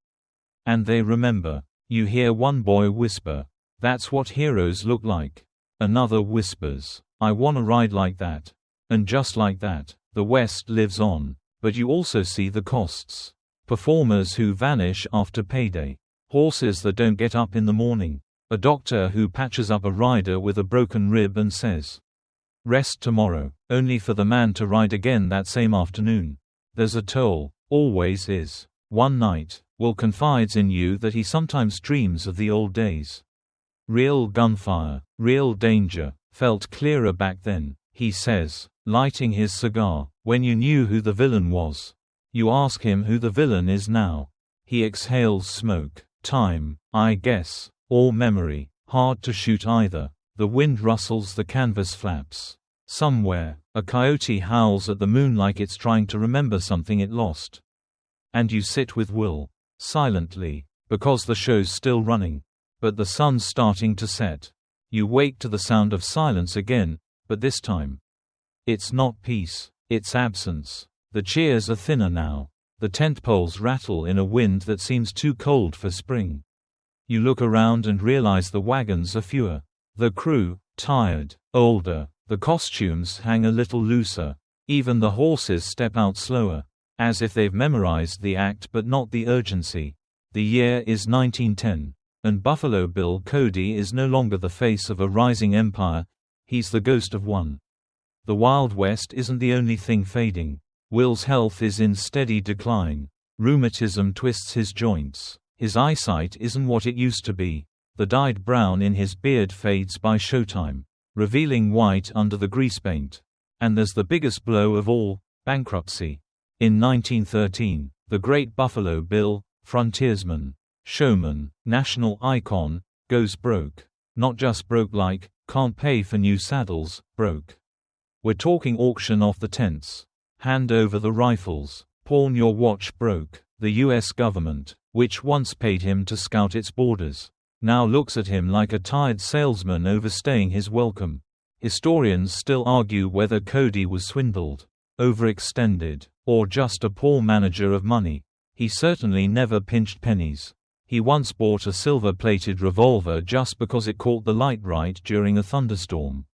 And they remember. You hear one boy whisper, "That's what heroes look like." Another whispers, "I wanna ride like that." And just like that, the West lives on. But you also see the costs. Performers who vanish after payday. Horses that don't get up in the morning. A doctor who patches up a rider with a broken rib and says, "Rest tomorrow," only for the man to ride again that same afternoon. There's a toll, always is. One night, Will confides in you that he sometimes dreams of the old days. Real gunfire, real danger, felt clearer back then, he says. lighting his cigar. When you knew who the villain was. You ask him who the villain is now. He exhales smoke. Time, I guess. Or memory. Hard to shoot either. The wind rustles the canvas flaps. Somewhere, a coyote howls at the moon like it's trying to remember something it lost. And you sit with Will. Silently. Because the show's still running. But the sun's starting to set. You wake to the sound of silence again, but this time. It's not peace, it's absence. The cheers are thinner now. The tent poles rattle in a wind that seems too cold for spring. You look around and realize the wagons are fewer. The crew, tired, older. The costumes hang a little looser. Even the horses step out slower, as if they've memorized the act but not the urgency. The year is 1910, and Buffalo Bill Cody is no longer the face of a rising empire, he's the ghost of one. The Wild West isn't the only thing fading. Will's health is in steady decline. Rheumatism twists his joints. His eyesight isn't what it used to be. The dyed brown in his beard fades by showtime, revealing white under the grease paint. And there's the biggest blow of all, bankruptcy. In 1913, the great Buffalo Bill, frontiersman, showman, national icon, goes broke. Not just broke like, can't pay for new saddles, broke. We're talking auction off the tents. Hand over the rifles. Pawn your watch broke. The U.S. government, which once paid him to scout its borders, now looks at him like a tired salesman overstaying his welcome. Historians still argue whether Cody was swindled, overextended, or just a poor manager of money. He certainly never pinched pennies. He once bought a silver-plated revolver just because it caught the light right during a thunderstorm.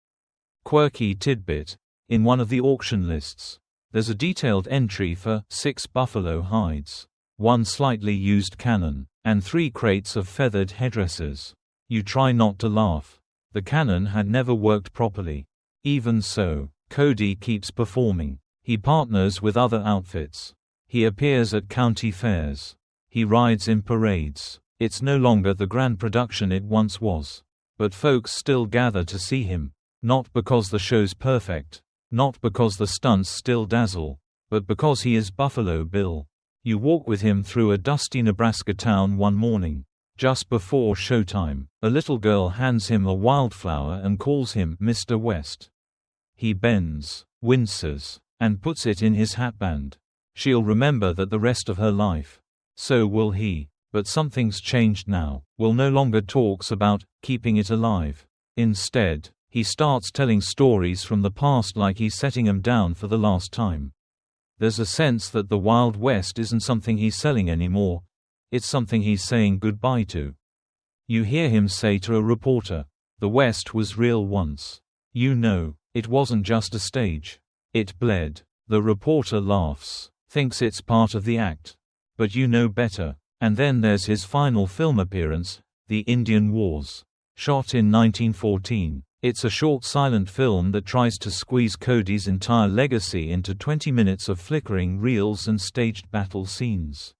Quirky tidbit. In one of the auction lists, there's a detailed entry for 6 buffalo hides, 1 slightly used cannon, and 3 crates of feathered headdresses. You try not to laugh. The cannon had never worked properly. Even so, Cody keeps performing. He partners with other outfits. He appears at county fairs. He rides in parades. It's no longer the grand production it once was. But folks still gather to see him. Not because the show's perfect. Not because the stunts still dazzle. But because he is Buffalo Bill. You walk with him through a dusty Nebraska town one morning. Just before showtime, a little girl hands him a wildflower and calls him Mr. West. He bends, winces, and puts it in his hatband. She'll remember that the rest of her life. So will he. But something's changed now. Will no longer talks about keeping it alive. Instead, he starts telling stories from the past like he's setting them down for the last time. There's a sense that the Wild West isn't something he's selling anymore. It's something he's saying goodbye to. You hear him say to a reporter, "The West was real once. You know, it wasn't just a stage. It bled." The reporter laughs, thinks it's part of the act. But you know better. And then there's his final film appearance, The Indian Wars. Shot in 1914. It's a short silent film that tries to squeeze Cody's entire legacy into 20 minutes of flickering reels and staged battle scenes.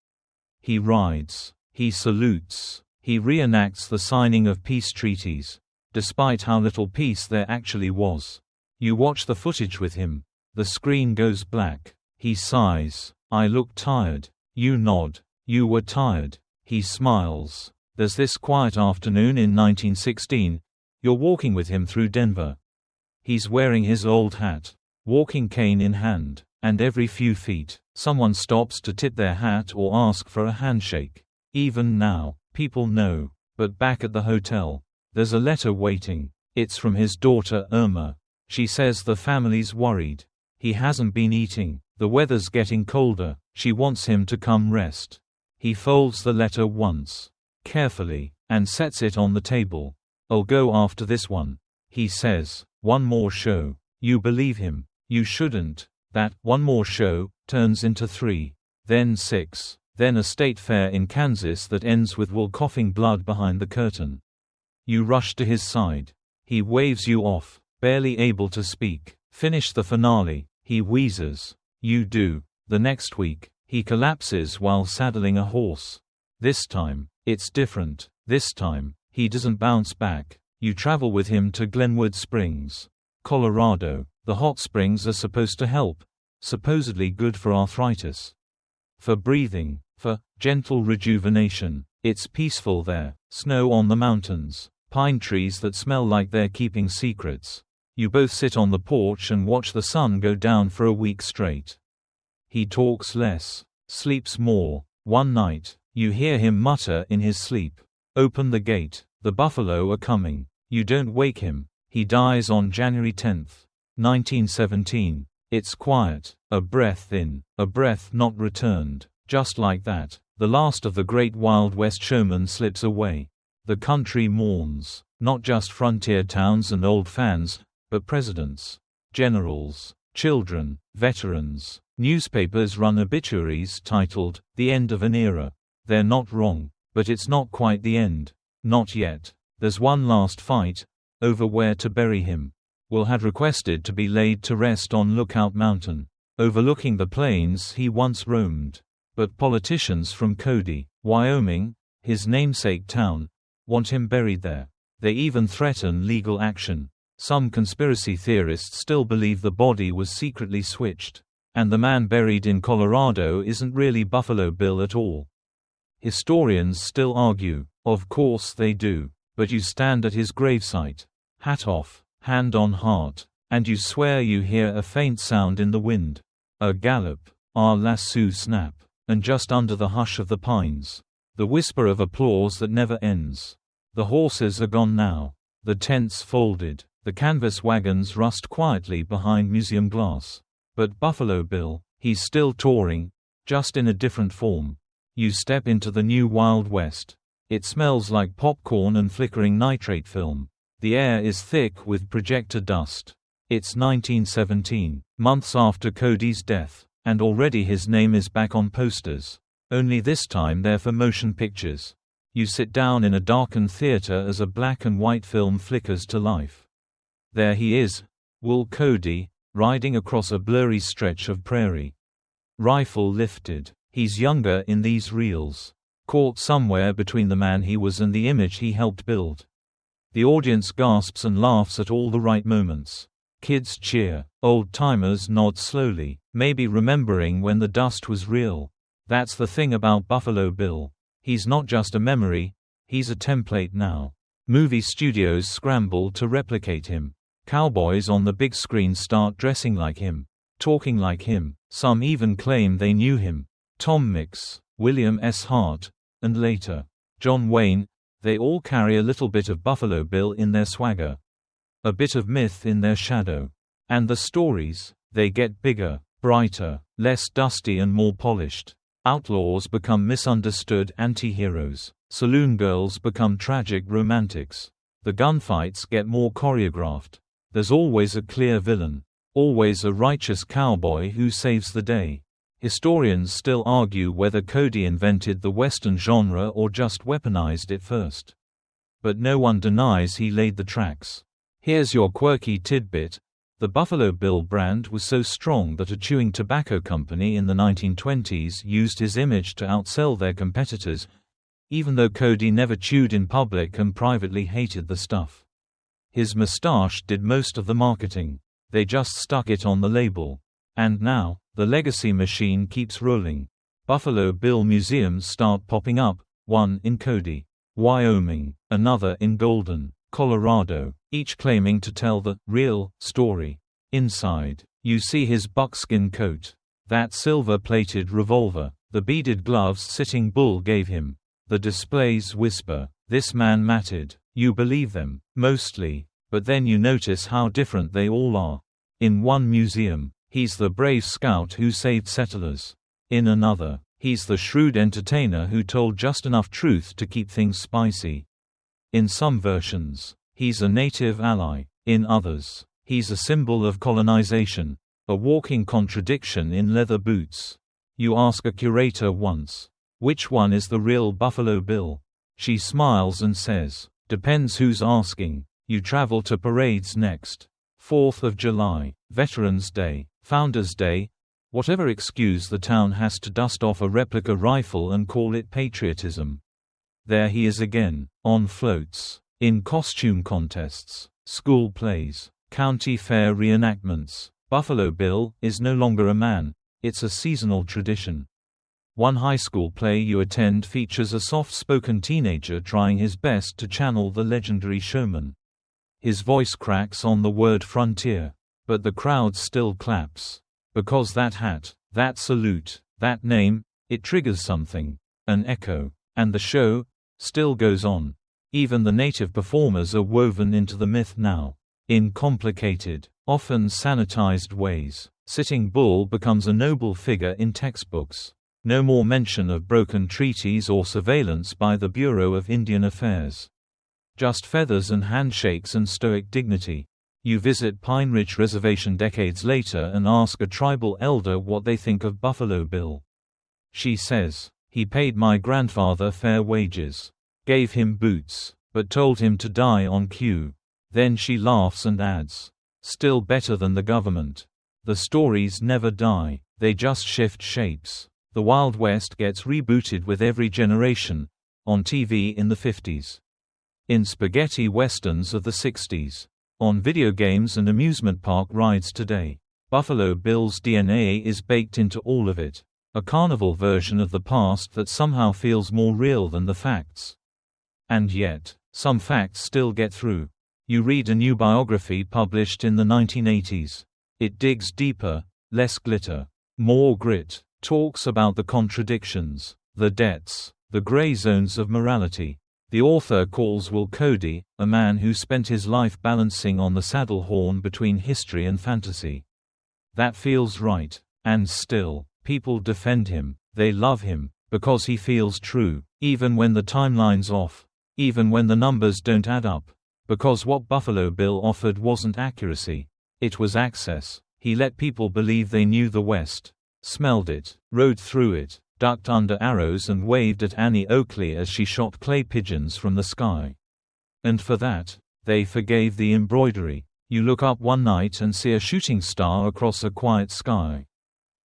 He rides. He salutes. He reenacts the signing of peace treaties, despite how little peace there actually was. You watch the footage with him. The screen goes black. He sighs. "I look tired." You nod. "You were tired." He smiles. There's this quiet afternoon in 1916. You're walking with him through Denver. He's wearing his old hat, walking cane in hand, and every few feet, someone stops to tip their hat or ask for a handshake. Even now, people know. But back at the hotel, there's a letter waiting. It's from his daughter Irma. She says the family's worried. He hasn't been eating. The weather's getting colder. She wants him to come rest. He folds the letter once, carefully, and sets it on the table. "I'll go after this one," he says. "One more show." You believe him. You shouldn't. That "one more show" turns into 3, then 6, then a state fair in Kansas that ends with Will coughing blood behind the curtain. You rush to his side. He waves you off, barely able to speak. Finish the finale. He wheezes. You do. The next week, he collapses while saddling a horse. This time, it's different. This time, he doesn't bounce back. You travel with him to Glenwood Springs, Colorado. The hot springs are supposed to help, supposedly good for arthritis, for breathing, for gentle rejuvenation. It's peaceful there, snow on the mountains, pine trees that smell like they're keeping secrets. You both sit on the porch and watch the sun go down for a week straight. He talks less, sleeps more. One night, you hear him mutter in his sleep, "Open the gate, the buffalo are coming." You don't wake him. He dies on January 10, 1917. It's quiet, a breath in, a breath not returned. Just like that, the last of the great Wild West showmen slips away. The country mourns, not just frontier towns and old fans, but presidents, generals, children, veterans. Newspapers run obituaries titled, "The End of an Era." They're not wrong, but it's not quite the end. Not yet. There's one last fight over where to bury him. Will had requested to be laid to rest on Lookout Mountain, overlooking the plains he once roamed. But politicians from Cody, Wyoming, his namesake town, want him buried there. They even threaten legal action. Some conspiracy theorists still believe the body was secretly switched, and the man buried in Colorado isn't really Buffalo Bill at all. Historians still argue, of course they do, but you stand at his gravesite, hat off, hand on heart, and you swear you hear a faint sound in the wind. A gallop, a lasso snap, and just under the hush of the pines, the whisper of applause that never ends. The horses are gone now. The tents folded. The canvas wagons rust quietly behind museum glass. But Buffalo Bill, he's still touring, just in a different form. You step into the new Wild West. It smells like popcorn and flickering nitrate film. The air is thick with projector dust. It's 1917, months after Cody's death, and already his name is back on posters. Only this time they're for motion pictures. You sit down in a darkened theater as a black and white film flickers to life. There he is, Will Cody, riding across a blurry stretch of prairie. Rifle lifted. He's younger in these reels, caught somewhere between the man he was and the image he helped build. The audience gasps and laughs at all the right moments. Kids cheer, old-timers nod slowly, maybe remembering when the dust was real. That's the thing about Buffalo Bill. He's not just a memory, he's a template now. Movie studios scramble to replicate him. Cowboys on the big screen start dressing like him, talking like him. Some even claim they knew him. Tom Mix, William S. Hart, and later, John Wayne, they all carry a little bit of Buffalo Bill in their swagger. A bit of myth in their shadow. And the stories, they get bigger, brighter, less dusty and more polished. Outlaws become misunderstood anti-heroes. Saloon girls become tragic romantics. The gunfights get more choreographed. There's always a clear villain. Always a righteous cowboy who saves the day. Historians still argue whether Cody invented the Western genre or just weaponized it first. But no one denies he laid the tracks. Here's your quirky tidbit. The Buffalo Bill brand was so strong that a chewing tobacco company in the 1920s used his image to outsell their competitors, even though Cody never chewed in public and privately hated the stuff. His mustache did most of the marketing. They just stuck it on the label. And now, the legacy machine keeps rolling. Buffalo Bill museums start popping up, one in Cody, Wyoming, another in Golden, Colorado, each claiming to tell the real story. Inside, you see his buckskin coat, that silver-plated revolver, the beaded gloves Sitting Bull gave him. The displays whisper, "This man mattered." You believe them, mostly, but then you notice how different they all are. In one museum, he's the brave scout who saved settlers. In another, he's the shrewd entertainer who told just enough truth to keep things spicy. In some versions, he's a native ally. In others, he's a symbol of colonization, a walking contradiction in leather boots. You ask a curator once, which one is the real Buffalo Bill? She smiles and says, depends who's asking. You travel to parades next. 4th of July, Veterans Day, Founders Day, whatever excuse the town has to dust off a replica rifle and call it patriotism. There he is again, on floats, in costume contests, school plays, County fair reenactments. Buffalo Bill is no longer a man, it's a seasonal tradition. One high school play you attend features a soft-spoken teenager trying his best to channel the legendary showman. His voice cracks on the word frontier. But the crowd still claps. Because that hat, that salute, that name, it triggers something. An echo. And the show still goes on. Even the native performers are woven into the myth now. In complicated, often sanitized ways, Sitting Bull becomes a noble figure in textbooks. No more mention of broken treaties or surveillance by the Bureau of Indian Affairs. Just feathers and handshakes and stoic dignity. You visit Pine Ridge Reservation decades later and ask a tribal elder what they think of Buffalo Bill. She says, "He paid my grandfather fair wages, gave him boots, but told him to die on cue." Then she laughs and adds, "Still better than the government." The stories never die, they just shift shapes. The Wild West gets rebooted with every generation, on TV in the 50s, in spaghetti westerns of the 60s, on video games and amusement park rides today. Buffalo Bill's DNA is baked into all of it, a carnival version of the past that somehow feels more real than the facts. And yet, some facts still get through. You read a new biography published in the 1980s. It digs deeper, less glitter, more grit. Talks about the contradictions, the debts, the gray zones of morality. The author calls Will Cody, a man who spent his life balancing on the saddle horn between history and fantasy. That feels right. And still, people defend him. They love him, because he feels true, even when the timeline's off, even when the numbers don't add up. Because what Buffalo Bill offered wasn't accuracy. It was access. He let people believe they knew the West. Smelled it, rode through it, ducked under arrows and waved at Annie Oakley as she shot clay pigeons from the sky. And for that, they forgave the embroidery. You look up one night and see a shooting star across a quiet sky.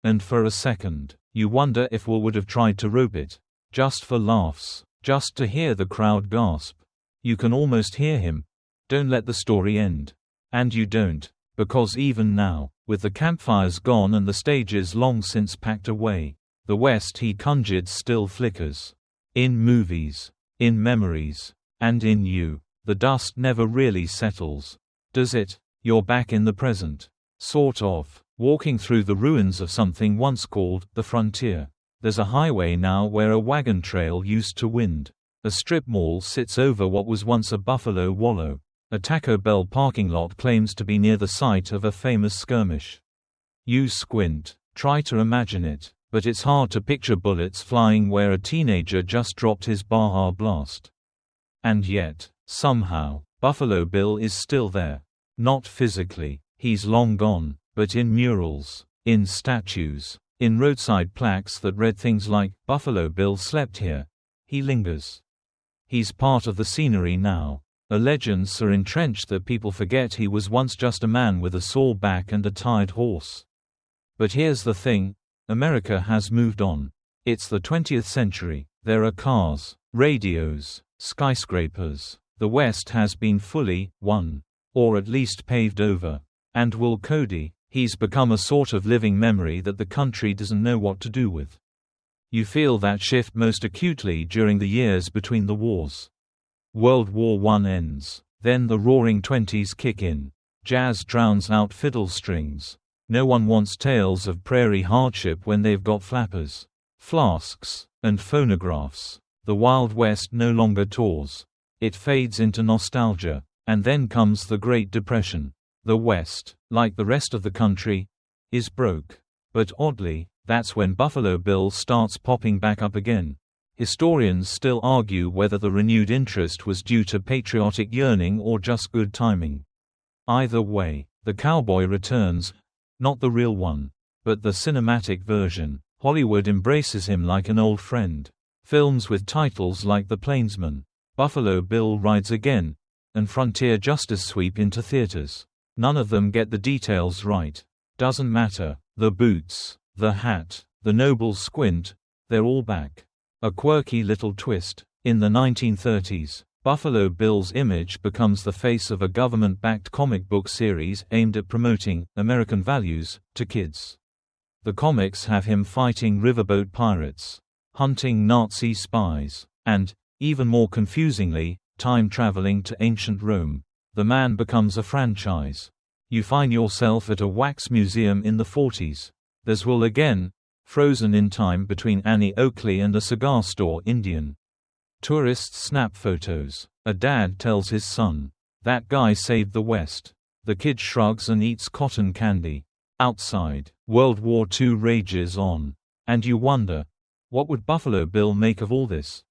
And for a second, you wonder if Will would have tried to rope it. Just for laughs, just to hear the crowd gasp. You can almost hear him. Don't let the story end. And you don't, because even now, with the campfires gone and the stages long since packed away, the West he conjured still flickers. In movies, in memories, and in you. The dust never really settles. Does it? You're back in the present. Sort of. Walking through the ruins of something once called the frontier. There's a highway now where a wagon trail used to wind. A strip mall sits over what was once a buffalo wallow. A Taco Bell parking lot claims to be near the site of a famous skirmish. You squint, try to imagine it, but it's hard to picture bullets flying where a teenager just dropped his Baja Blast. And yet, somehow, Buffalo Bill is still there. Not physically, he's long gone, but in murals, in statues, in roadside plaques that read things like, "Buffalo Bill slept here." He lingers. He's part of the scenery now. A legend so entrenched that people forget he was once just a man with a sore back and a tired horse. But here's the thing, America has moved on. It's the 20th century. There are cars, radios, skyscrapers. The West has been fully won, or at least paved over. And Will Cody, he's become a sort of living memory that the country doesn't know what to do with. You feel that shift most acutely during the years between the wars. World War I ends. Then the Roaring Twenties kick in. Jazz drowns out fiddle strings. No one wants tales of prairie hardship when they've got flappers, flasks, and phonographs. The Wild West no longer tours. It fades into nostalgia. And then comes the Great Depression. The West, like the rest of the country, is broke. But oddly, that's when Buffalo Bill starts popping back up again. Historians still argue whether the renewed interest was due to patriotic yearning or just good timing. Either way, the cowboy returns, not the real one, but the cinematic version. Hollywood embraces him like an old friend. Films with titles like The Plainsman, Buffalo Bill Rides Again, and Frontier Justice sweep into theaters. None of them get the details right. Doesn't matter. The boots, the hat, the noble squint, they're all back. A quirky little twist. In the 1930s, Buffalo Bill's image becomes the face of a government-backed comic book series aimed at promoting American values to kids. The comics have him fighting riverboat pirates, hunting Nazi spies, and, even more confusingly, time-traveling to ancient Rome. The man becomes a franchise. You find yourself at a wax museum in the 40s. There's Will again, frozen in time between Annie Oakley and a cigar store Indian. Tourists snap photos. A dad tells his son, "That guy saved the West." The kid shrugs and eats cotton candy. Outside, World War II rages on. And you wonder, what would Buffalo Bill make of all this?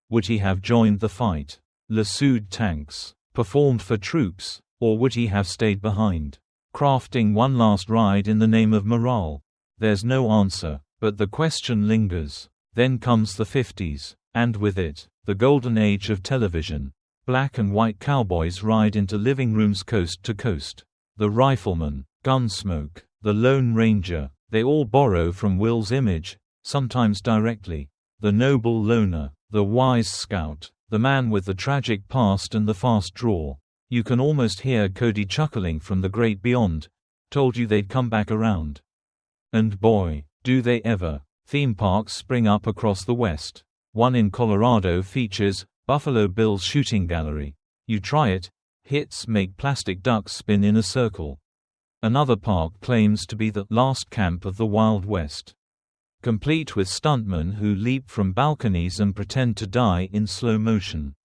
Would he have joined the fight, lassoed tanks, performed for troops, or would he have stayed behind, crafting one last ride in the name of morale? There's no answer, but the question lingers. Then comes the 50s, and with it, the golden age of television. Black and white cowboys ride into living rooms coast to coast. The rifleman, Gunsmoke, the Lone Ranger, they all borrow from Will's image, sometimes directly. The noble loner, the wise scout, the man with the tragic past and the fast draw. You can almost hear Cody chuckling from the great beyond. Told you they'd come back around. And boy, do they ever. Theme parks spring up across the West. One in Colorado features Buffalo Bill's shooting gallery. You try it, hits make plastic ducks spin in a circle. Another park claims to be the last camp of the Wild West, complete with stuntmen who leap from balconies and pretend to die in slow motion.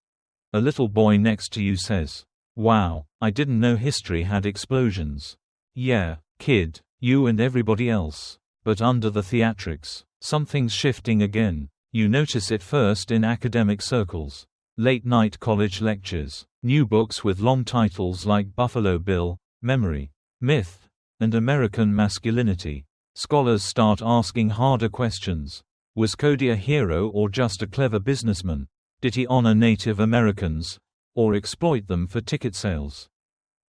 A little boy next to you says, "Wow, I didn't know history had explosions." Yeah, kid, you and everybody else. But under the theatrics, something's shifting again. You notice it first in academic circles. Late-night college lectures. New books with long titles like Buffalo Bill, Memory, Myth, and American Masculinity. Scholars start asking harder questions. Was Cody a hero or just a clever businessman? Did he honor Native Americans, or exploit them for ticket sales?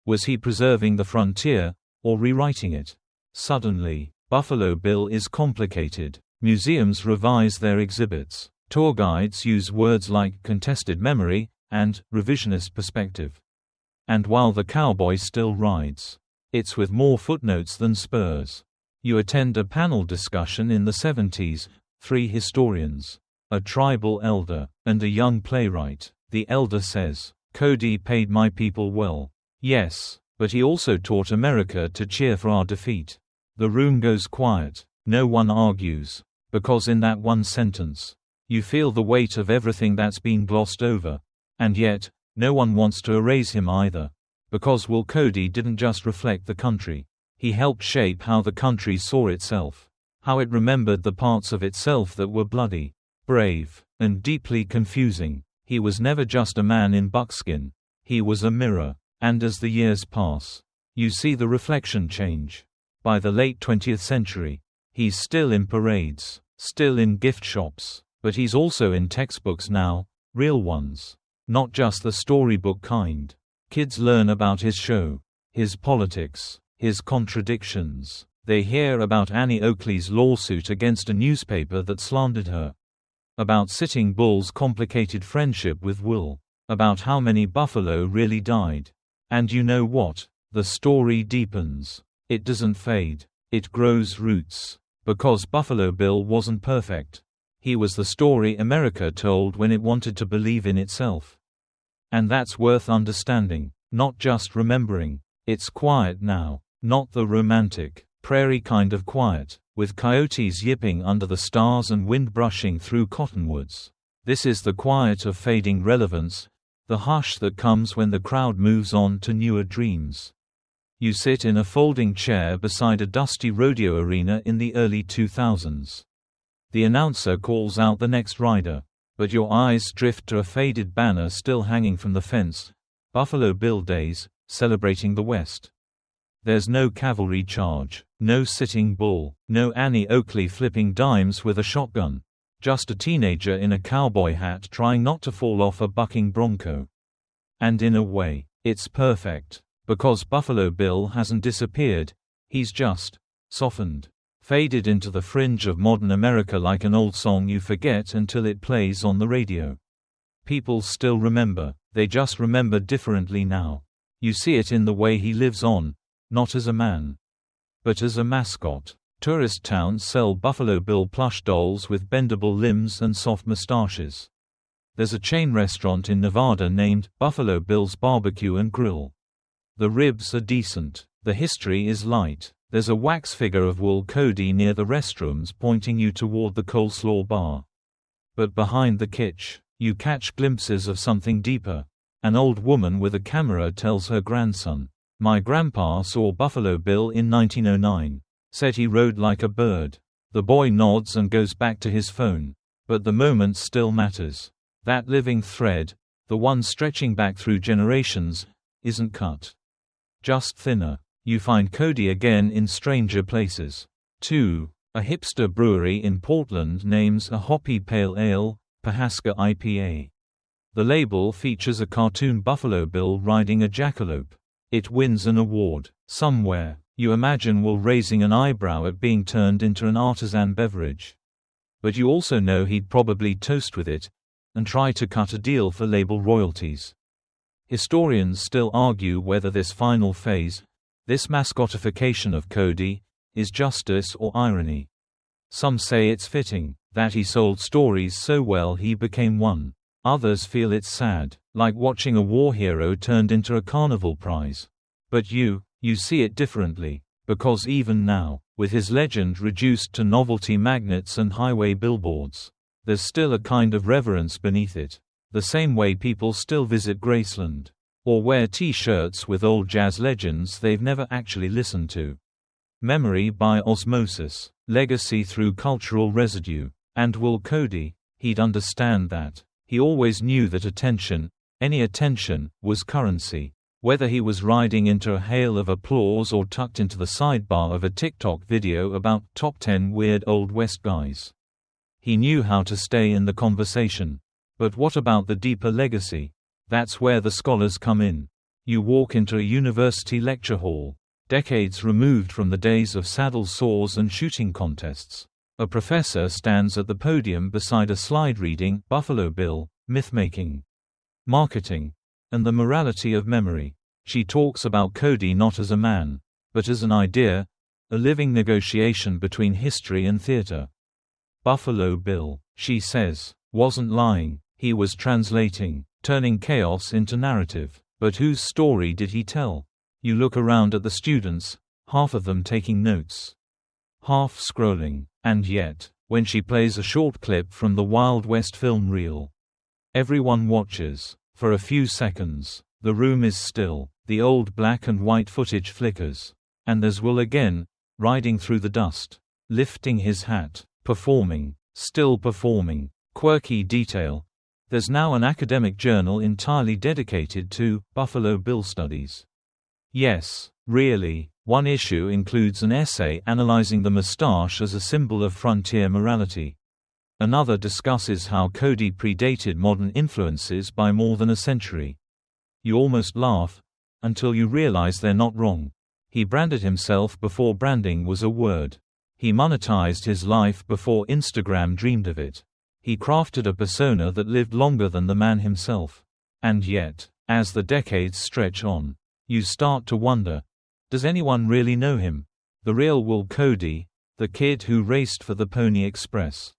Was he preserving the frontier, or rewriting it? Suddenly, Buffalo Bill is complicated. Museums revise their exhibits. Tour guides use words like contested memory and revisionist perspective. And while the cowboy still rides, it's with more footnotes than spurs. You attend a panel discussion in the 70s, 3 historians, a tribal elder, and a young playwright. The elder says, "Cody paid my people well. Yes, but he also taught America to cheer for our defeat." The room goes quiet. No one argues. Because in that one sentence, you feel the weight of everything that's been glossed over. And yet, no one wants to erase him either. Because Will Cody didn't just reflect the country. He helped shape how the country saw itself. How it remembered the parts of itself that were bloody, brave, and deeply confusing. He was never just a man in buckskin. He was a mirror. And as the years pass, you see the reflection change. By the late 20th century, he's still in parades, still in gift shops, but he's also in textbooks now, real ones. Not just the storybook kind. Kids learn about his show, his politics, his contradictions. They hear about Annie Oakley's lawsuit against a newspaper that slandered her. About Sitting Bull's complicated friendship with Will. About how many buffalo really died. And you know what? The story deepens. It doesn't fade. It grows roots. Because Buffalo Bill wasn't perfect. He was the story America told when it wanted to believe in itself. And that's worth understanding, not just remembering. It's quiet now. Not the romantic, prairie kind of quiet, with coyotes yipping under the stars and wind brushing through cottonwoods. This is the quiet of fading relevance, the hush that comes when the crowd moves on to newer dreams. You sit in a folding chair beside a dusty rodeo arena in the early 2000s. The announcer calls out the next rider, but your eyes drift to a faded banner still hanging from the fence. Buffalo Bill Days, celebrating the West. There's no cavalry charge, no Sitting Bull, no Annie Oakley flipping dimes with a shotgun. Just a teenager in a cowboy hat trying not to fall off a bucking bronco. And in a way, it's perfect. Because Buffalo Bill hasn't disappeared, he's just softened. Faded into the fringe of modern America like an old song you forget until it plays on the radio. People still remember, they just remember differently now. You see it in the way he lives on, not as a man, but as a mascot. Tourist towns sell Buffalo Bill plush dolls with bendable limbs and soft mustaches. There's a chain restaurant in Nevada named Buffalo Bill's Barbecue and Grill. The ribs are decent. The history is light. There's a wax figure of Wool Cody near the restrooms pointing you toward the coleslaw bar. But behind the kitsch, you catch glimpses of something deeper. An old woman with a camera tells her grandson, "My grandpa saw Buffalo Bill in 1909. Said he rode like a bird." The boy nods and goes back to his phone. But the moment still matters. That living thread, the one stretching back through generations, isn't cut. Just thinner. You find Cody again in stranger places. 2. A hipster brewery in Portland names a hoppy pale ale, Pahaska IPA. The label features a cartoon Buffalo Bill riding a jackalope. It wins an award. Somewhere, you imagine Wool raising an eyebrow at being turned into an artisan beverage. But you also know he'd probably toast with it, and try to cut a deal for label royalties. Historians still argue whether this final phase, this mascotification of Cody, is justice or irony. Some say it's fitting, that he sold stories so well he became one. Others feel it's sad, like watching a war hero turned into a carnival prize. But you see it differently, because even now, with his legend reduced to novelty magnets and highway billboards, there's still a kind of reverence beneath it. The same way people still visit Graceland, or wear T-shirts with old jazz legends they've never actually listened to. Memory by osmosis, legacy through cultural residue. And Wool Cody, he'd understand that. He always knew that attention, any attention, was currency. Whether he was riding into a hail of applause or tucked into the sidebar of a TikTok video about top 10 weird Old West guys. He knew how to stay in the conversation. But what about the deeper legacy? That's where the scholars come in. You walk into a university lecture hall, decades removed from the days of saddle saws and shooting contests. A professor stands at the podium beside a slide reading Buffalo Bill, Mythmaking, Marketing, and the Morality of Memory. She talks about Cody not as a man, but as an idea, a living negotiation between history and theater. Buffalo Bill, she says, wasn't lying. He was translating, turning chaos into narrative. But whose story did he tell? You look around at the students, half of them taking notes, half scrolling, and yet, when she plays a short clip from the Wild West film reel, everyone watches. For a few seconds, the room is still, the old black and white footage flickers, and there's Wool again, riding through the dust, lifting his hat, performing, still performing. Quirky detail. There's now an academic journal entirely dedicated to Buffalo Bill studies. Yes, really. One issue includes an essay analyzing the mustache as a symbol of frontier morality. Another discusses how Cody predated modern influences by more than a century. You almost laugh, until you realize they're not wrong. He branded himself before branding was a word. He monetized his life before Instagram dreamed of it. He crafted a persona that lived longer than the man himself. And yet, as the decades stretch on, you start to wonder, does anyone really know him? The real Wool Cody, the kid who raced for the Pony Express.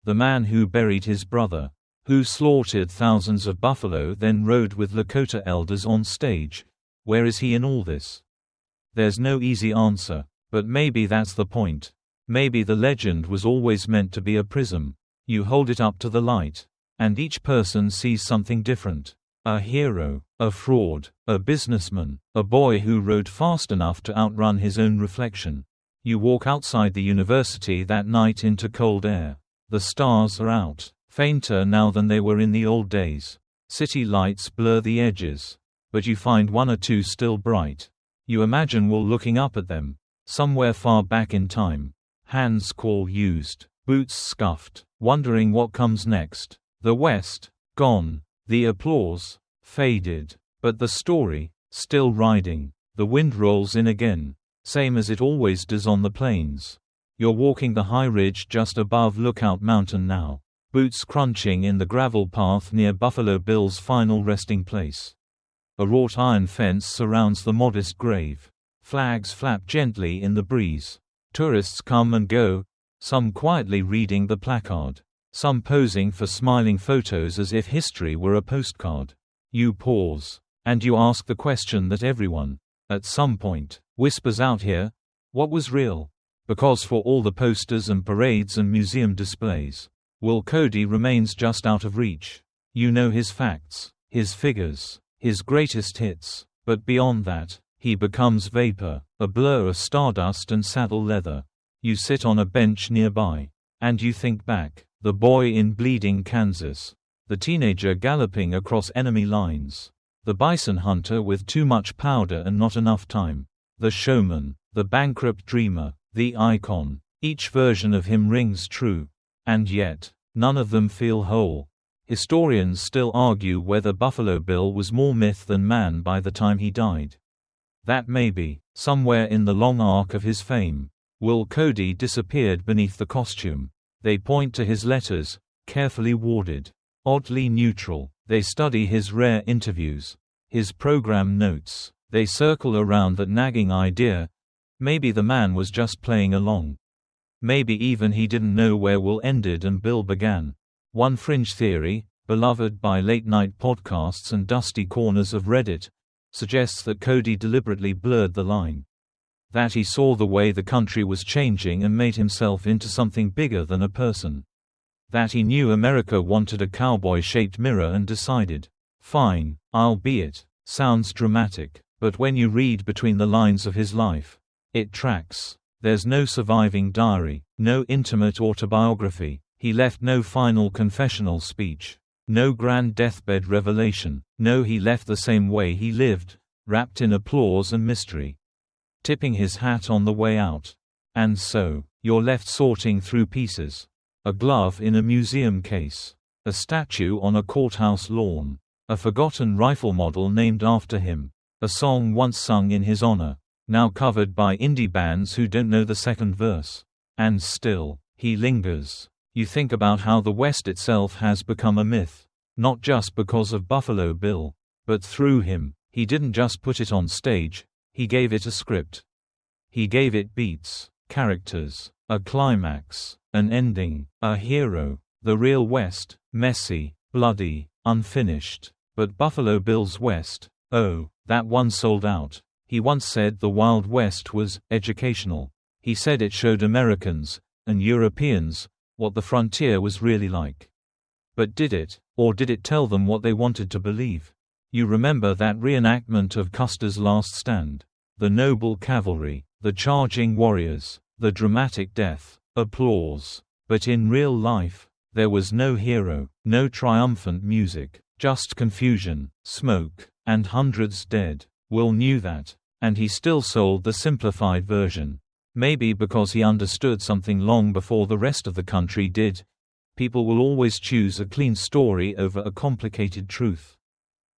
The man who buried his brother, who slaughtered thousands of buffalo then rode with Lakota elders on stage. Where is he in all this? There's no easy answer, but maybe that's the point. Maybe the legend was always meant to be a prism. You hold it up to the light, and each person sees something different. A hero, a fraud, a businessman, a boy who rode fast enough to outrun his own reflection. You walk outside the university that night into cold air. The stars are out, fainter now than they were in the old days. City lights blur the edges, but you find one or two still bright. You imagine Wool looking up at them, somewhere far back in time. Hands call used, boots scuffed, wondering what comes next. The West, gone. The applause, faded. But the story, still riding. The wind rolls in again, same as it always does on the plains. You're walking the high ridge just above Lookout Mountain now. boots crunching in the gravel path near Buffalo Bill's final resting place. A wrought iron fence surrounds the modest grave. Flags flap gently in the breeze. Tourists come and go, some quietly reading the placard, some posing for smiling photos as if history were a postcard. You pause, and you ask the question that everyone, at some point, whispers out here: what was real? Because for all the posters and parades and museum displays, Will Cody remains just out of reach. You know his facts, his figures, his greatest hits, but beyond that, he becomes vapor, a blur of stardust and saddle leather. You sit on a bench nearby, and you think back, the boy in Bleeding Kansas, the teenager galloping across enemy lines, the bison hunter with too much powder and not enough time, the showman, the bankrupt dreamer, the icon. Each version of him rings true. And yet, none of them feel whole. Historians still argue whether Buffalo Bill was more myth than man by the time he died. That maybe, somewhere in the long arc of his fame, Will Cody disappeared beneath the costume. They point to his letters, carefully warded, oddly neutral. They study his rare interviews, his program notes. They circle around that nagging idea: maybe the man was just playing along. Maybe even he didn't know where Will ended and Bill began. One fringe theory, beloved by late-night podcasts and dusty corners of Reddit, suggests that Cody deliberately blurred the line. That he saw the way the country was changing and made himself into something bigger than a person. That he knew America wanted a cowboy-shaped mirror and decided, fine, I'll be it. Sounds dramatic, but when you read between the lines of his life, it tracks. There's no surviving diary, no intimate autobiography. He left no final confessional speech, no grand deathbed revelation. No, he left the same way he lived, wrapped in applause and mystery, tipping his hat on the way out. And so, you're left sorting through pieces. A glove in a museum case, a statue on a courthouse lawn, a forgotten rifle model named after him, a song once sung in his honor, now covered by indie bands who don't know the second verse. And still, he lingers. You think about how the West itself has become a myth, not just because of Buffalo Bill, but through him. He didn't just put it on stage, he gave it a script. He gave it beats, characters, a climax, an ending, a hero. The real West, messy, bloody, unfinished. But Buffalo Bill's West, oh, that one sold out. He once said the Wild West was educational. He said it showed Americans, and Europeans, what the frontier was really like. But did it, or did it tell them what they wanted to believe? You remember that reenactment of Custer's last stand. The noble cavalry, the charging warriors, the dramatic death, applause. But in real life, there was no hero, no triumphant music, just confusion, smoke, and hundreds dead. Will knew that. And he still sold the simplified version. Maybe because he understood something long before the rest of the country did. People will always choose a clean story over a complicated truth.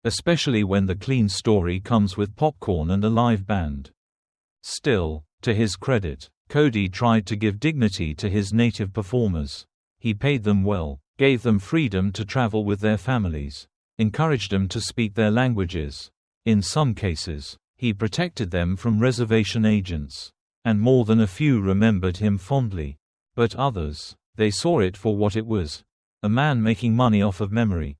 Especially when the clean story comes with popcorn and a live band. Still, to his credit, Cody tried to give dignity to his native performers. He paid them well, gave them freedom to travel with their families, encouraged them to speak their languages. In some cases, he protected them from reservation agents. And more than a few remembered him fondly. But others, they saw it for what it was. A man making money off of memory.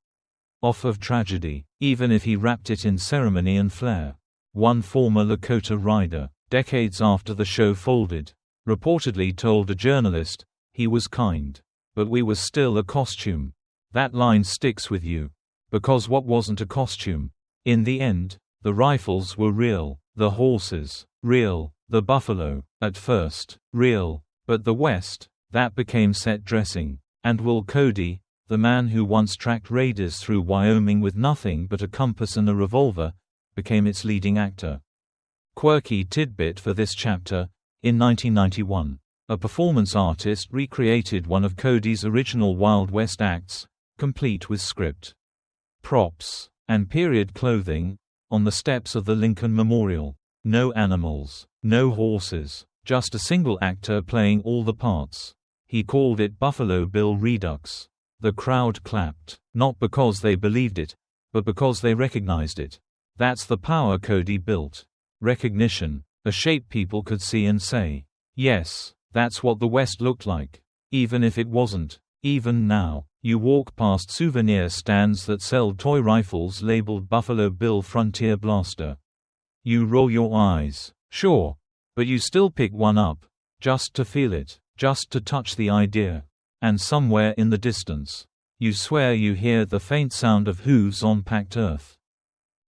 Off of tragedy, even if he wrapped it in ceremony and flair. One former Lakota rider, decades after the show folded, reportedly told a journalist, he was kind. But we were still a costume. That line sticks with you. Because what wasn't a costume? In the end, the rifles were real, the horses, real, the buffalo, at first, real, but the West, that became set dressing. And Will Cody, the man who once tracked raiders through Wyoming with nothing but a compass and a revolver, became its leading actor. Quirky tidbit for this chapter: in 1991, a performance artist recreated one of Cody's original Wild West acts, complete with script, props, and period clothing, on the steps of the Lincoln Memorial. No animals, no horses, just a single actor playing all the parts. He called it Buffalo Bill Redux. The crowd clapped, not because they believed it, but because they recognized it. That's the power Cody built. Recognition, a shape people could see and say, yes, that's what the West looked like. Even if it wasn't. Even now, you walk past souvenir stands that sell toy rifles labeled Buffalo Bill Frontier Blaster. You roll your eyes, sure, but you still pick one up, just to feel it, just to touch the idea. And somewhere in the distance, you swear you hear the faint sound of hooves on packed earth.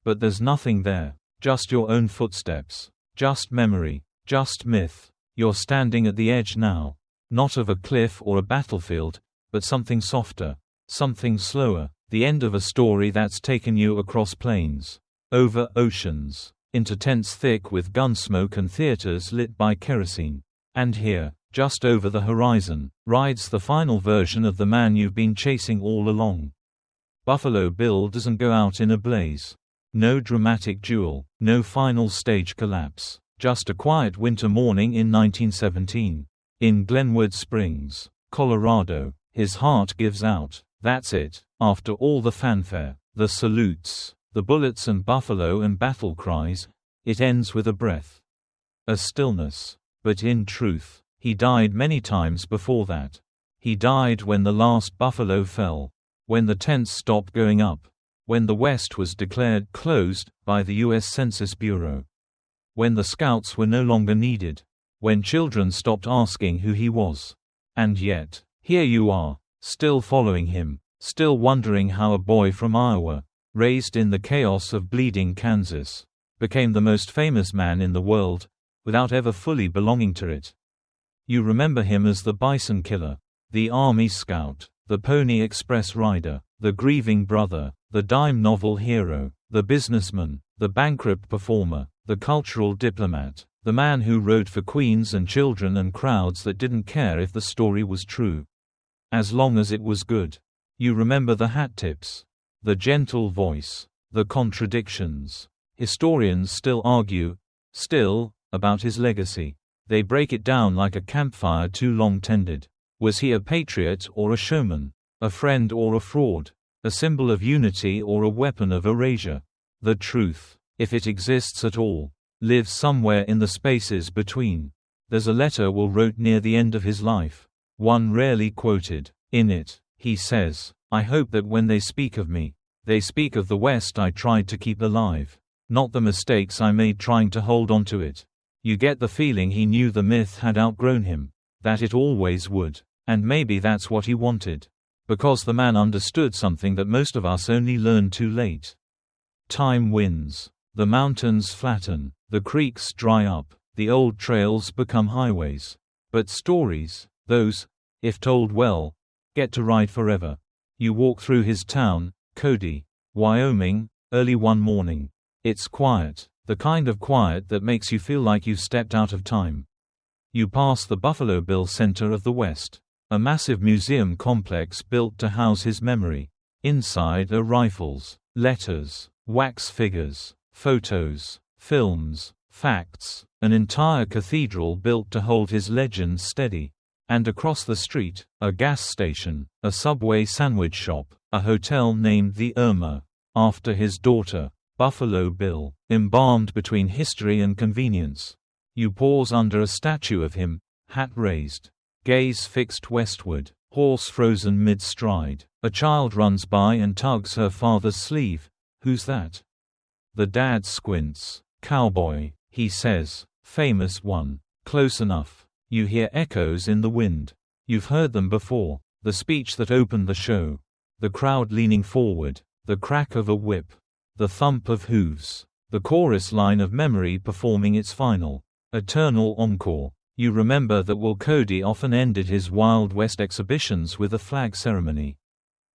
But there's nothing there, just your own footsteps, just memory, just myth. You're standing at the edge now, not of a cliff or a battlefield, but something softer, something slower, the end of a story that's taken you across plains, over oceans, into tents thick with gun smoke and theaters lit by kerosene. And here, just over the horizon, rides the final version of the man you've been chasing all along. Buffalo Bill doesn't go out in a blaze. No dramatic duel, no final stage collapse, just a quiet winter morning in 1917. In Glenwood Springs, Colorado, his heart gives out. That's it. After all the fanfare, the salutes, the bullets and buffalo and battle cries, it ends with a breath. A stillness. But in truth, he died many times before that. He died when the last buffalo fell, when the tents stopped going up, when the West was declared closed by the U.S. Census Bureau, when the scouts were no longer needed, when children stopped asking who he was. And yet, here you are, still following him, still wondering how a boy from Iowa, raised in the chaos of bleeding Kansas, became the most famous man in the world, without ever fully belonging to it. You remember him as the Bison Killer, the Army Scout, the Pony Express rider, the grieving brother, the dime novel hero, the businessman, the bankrupt performer, the cultural diplomat, the man who rode for queens and children and crowds that didn't care if the story was true, as long as it was good. You remember the hat tips, the gentle voice, the contradictions. Historians still argue, about his legacy. They break it down like a campfire too long tended. Was he a patriot or a showman? A friend or a fraud? A symbol of unity or a weapon of erasure? The truth, if it exists at all, lives somewhere in the spaces between. There's a letter Will wrote near the end of his life, one rarely quoted. In it, he says, "I hope that when they speak of me, they speak of the West I tried to keep alive, not the mistakes I made trying to hold on to it." You get the feeling he knew the myth had outgrown him, that it always would, and maybe that's what he wanted. Because the man understood something that most of us only learn too late. Time wins. The mountains flatten, the creeks dry up, the old trails become highways. But stories, those, if told well, get to ride forever. You walk through his town, Cody, Wyoming, early one morning. It's quiet. The kind of quiet that makes you feel like you've stepped out of time. You pass the Buffalo Bill Center of the West, a massive museum complex built to house his memory. Inside are rifles, letters, wax figures, photos, films, facts, an entire cathedral built to hold his legend steady. And across the street, a gas station, a Subway sandwich shop, a hotel named the Irma, after his daughter, Buffalo Bill, embalmed between history and convenience. You pause under a statue of him, hat raised, gaze fixed westward, horse frozen mid-stride. A child runs by and tugs her father's sleeve. Who's that? The dad squints. Cowboy, he says, famous one. Close enough. You hear echoes in the wind. You've heard them before. The speech that opened the show. The crowd leaning forward. The crack of a whip. The thump of hooves. The chorus line of memory performing its final, eternal encore. You remember that Will Cody often ended his Wild West exhibitions with a flag ceremony.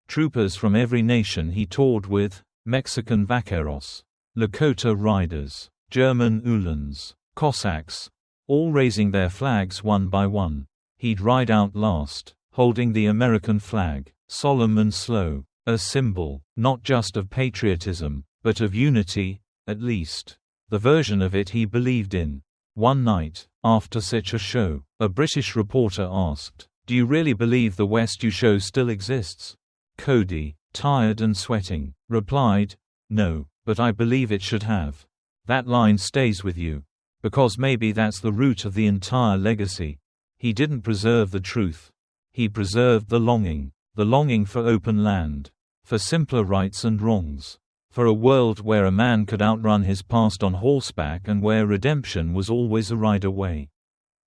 Troopers from every nation he toured with, Mexican vaqueros, Lakota riders, German Uhlans, Cossacks, all raising their flags one by one. He'd ride out last, holding the American flag, solemn and slow, a symbol, not just of patriotism, but of unity, at least the version of it he believed in. One night, after such a show, a British reporter asked, "Do you really believe the West you show still exists?" Cody, tired and sweating, replied, "No, but I believe it should have." That line stays with you. Because maybe that's the root of the entire legacy. He didn't preserve the truth. He preserved the longing for open land, for simpler rights and wrongs, for a world where a man could outrun his past on horseback and where redemption was always a ride away.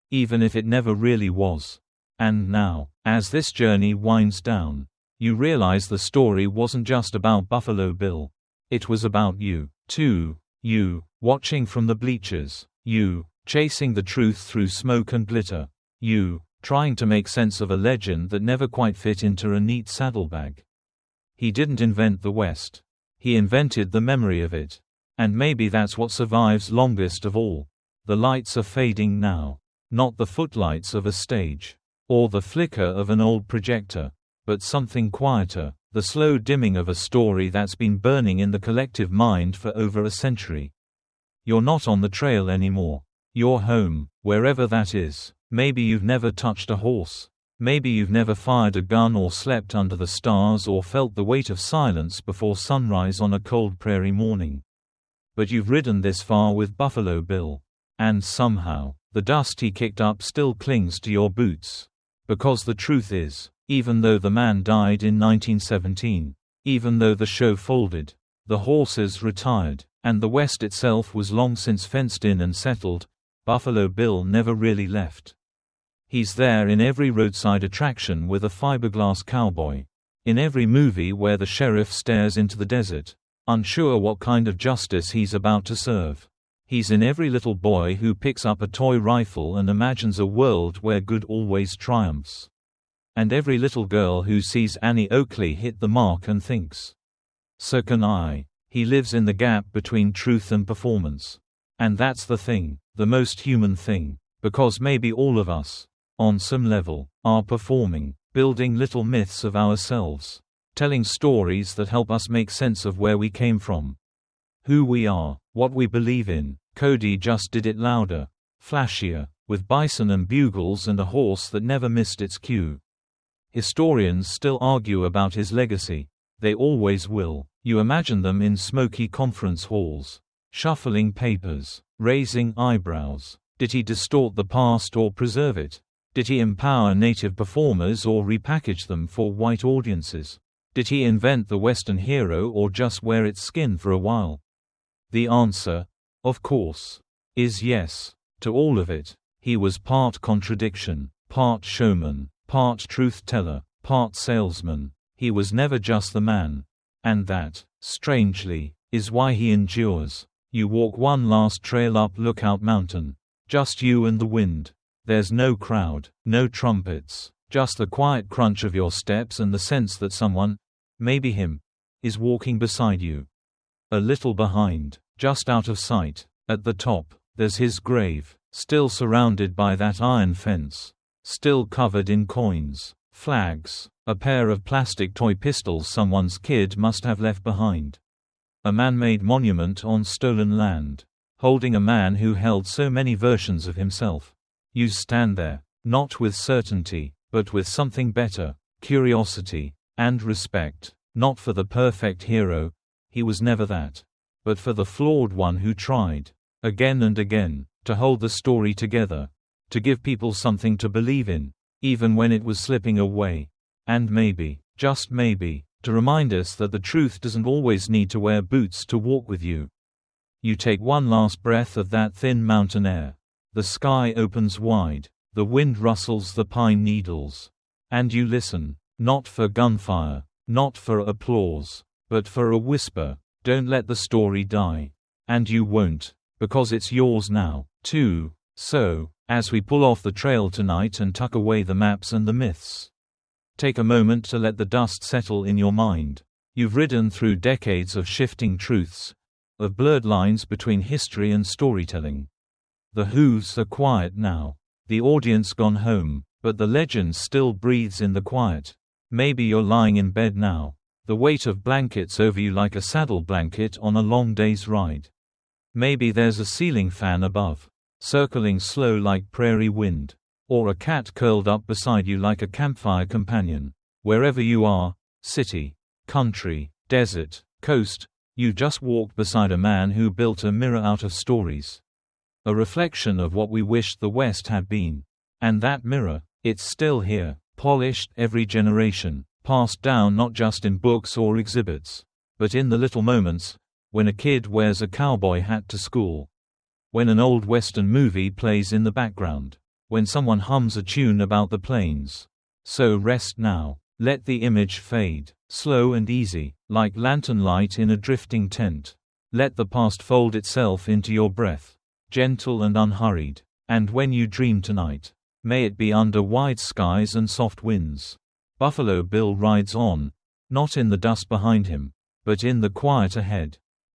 Even if it never really was. And now, as this journey winds down, you realize the story wasn't just about Buffalo Bill. It was about you, too. You, watching from the bleachers. You, chasing the truth through smoke and glitter. You, trying to make sense of a legend that never quite fit into a neat saddlebag. He didn't invent the West. He invented the memory of it. And maybe that's what survives longest of all. The lights are fading now. Not the footlights of a stage. Or the flicker of an old projector. But something quieter, the slow dimming of a story that's been burning in the collective mind for over a century. You're not on the trail anymore. You're home, wherever that is. Maybe you've never touched a horse. Maybe you've never fired a gun or slept under the stars or felt the weight of silence before sunrise on a cold prairie morning. But you've ridden this far with Buffalo Bill. And somehow, the dust he kicked up still clings to your boots. Because the truth is, even though the man died in 1917, even though the show folded, the horses retired, and the West itself was long since fenced in and settled, Buffalo Bill never really left. He's there in every roadside attraction with a fiberglass cowboy. In every movie where the sheriff stares into the desert, unsure what kind of justice he's about to serve. He's in every little boy who picks up a toy rifle and imagines a world where good always triumphs. And every little girl who sees Annie Oakley hit the mark and thinks, "So can I." He lives in the gap between truth and performance. And that's the thing, the most human thing, because maybe all of us, on some level, are performing, building little myths of ourselves, telling stories that help us make sense of where we came from, who we are, what we believe in. Cody just did it louder, flashier, with bison and bugles and a horse that never missed its cue. Historians still argue about his legacy. They always will. You imagine them in smoky conference halls, shuffling papers, raising eyebrows. Did he distort the past or preserve it? Did he empower native performers or repackage them for white audiences? Did he invent the Western hero or just wear its skin for a while? The answer, of course, is yes, to all of it. He was part contradiction, part showman, part truth-teller, part salesman. He was never just the man. And that, strangely, is why he endures. You walk one last trail up Lookout Mountain. Just you and the wind. There's no crowd, no trumpets, just the quiet crunch of your steps and the sense that someone, maybe him, is walking beside you. A little behind, just out of sight, at the top, there's his grave, still surrounded by that iron fence, still covered in coins, flags, a pair of plastic toy pistols someone's kid must have left behind. A man-made monument on stolen land, holding a man who held so many versions of himself. You stand there, not with certainty, but with something better, curiosity, and respect, not for the perfect hero, he was never that, but for the flawed one who tried, again and again, to hold the story together, to give people something to believe in, even when it was slipping away. And maybe, just maybe, to remind us that the truth doesn't always need to wear boots to walk with you. You take one last breath of that thin mountain air. The sky opens wide, the wind rustles the pine needles. And you listen, not for gunfire, not for applause, but for a whisper. Don't let the story die. And you won't, because it's yours now, too. So, as we pull off the trail tonight and tuck away the maps and the myths, take a moment to let the dust settle in your mind. You've ridden through decades of shifting truths, of blurred lines between history and storytelling. The hooves are quiet now, the audience gone home, but the legend still breathes in the quiet. Maybe you're lying in bed now, the weight of blankets over you like a saddle blanket on a long day's ride. Maybe there's a ceiling fan above, circling slow like prairie wind, or a cat curled up beside you like a campfire companion. Wherever you are, City, country, desert, coast, you just walked beside a man who built a mirror out of stories. A reflection of what we wished the West had been. And that mirror, it's still here, polished every generation, passed down not just in books or exhibits, but in the little moments, when a kid wears a cowboy hat to school, when an old Western movie plays in the background, when someone hums a tune about the plains. So rest now. Let the image fade, slow and easy, like lantern light in a drifting tent. Let the past fold itself into your breath, gentle and unhurried. And when you dream tonight, may it be under wide skies and soft winds. Buffalo Bill rides on, not in the dust behind him, but in the quiet ahead.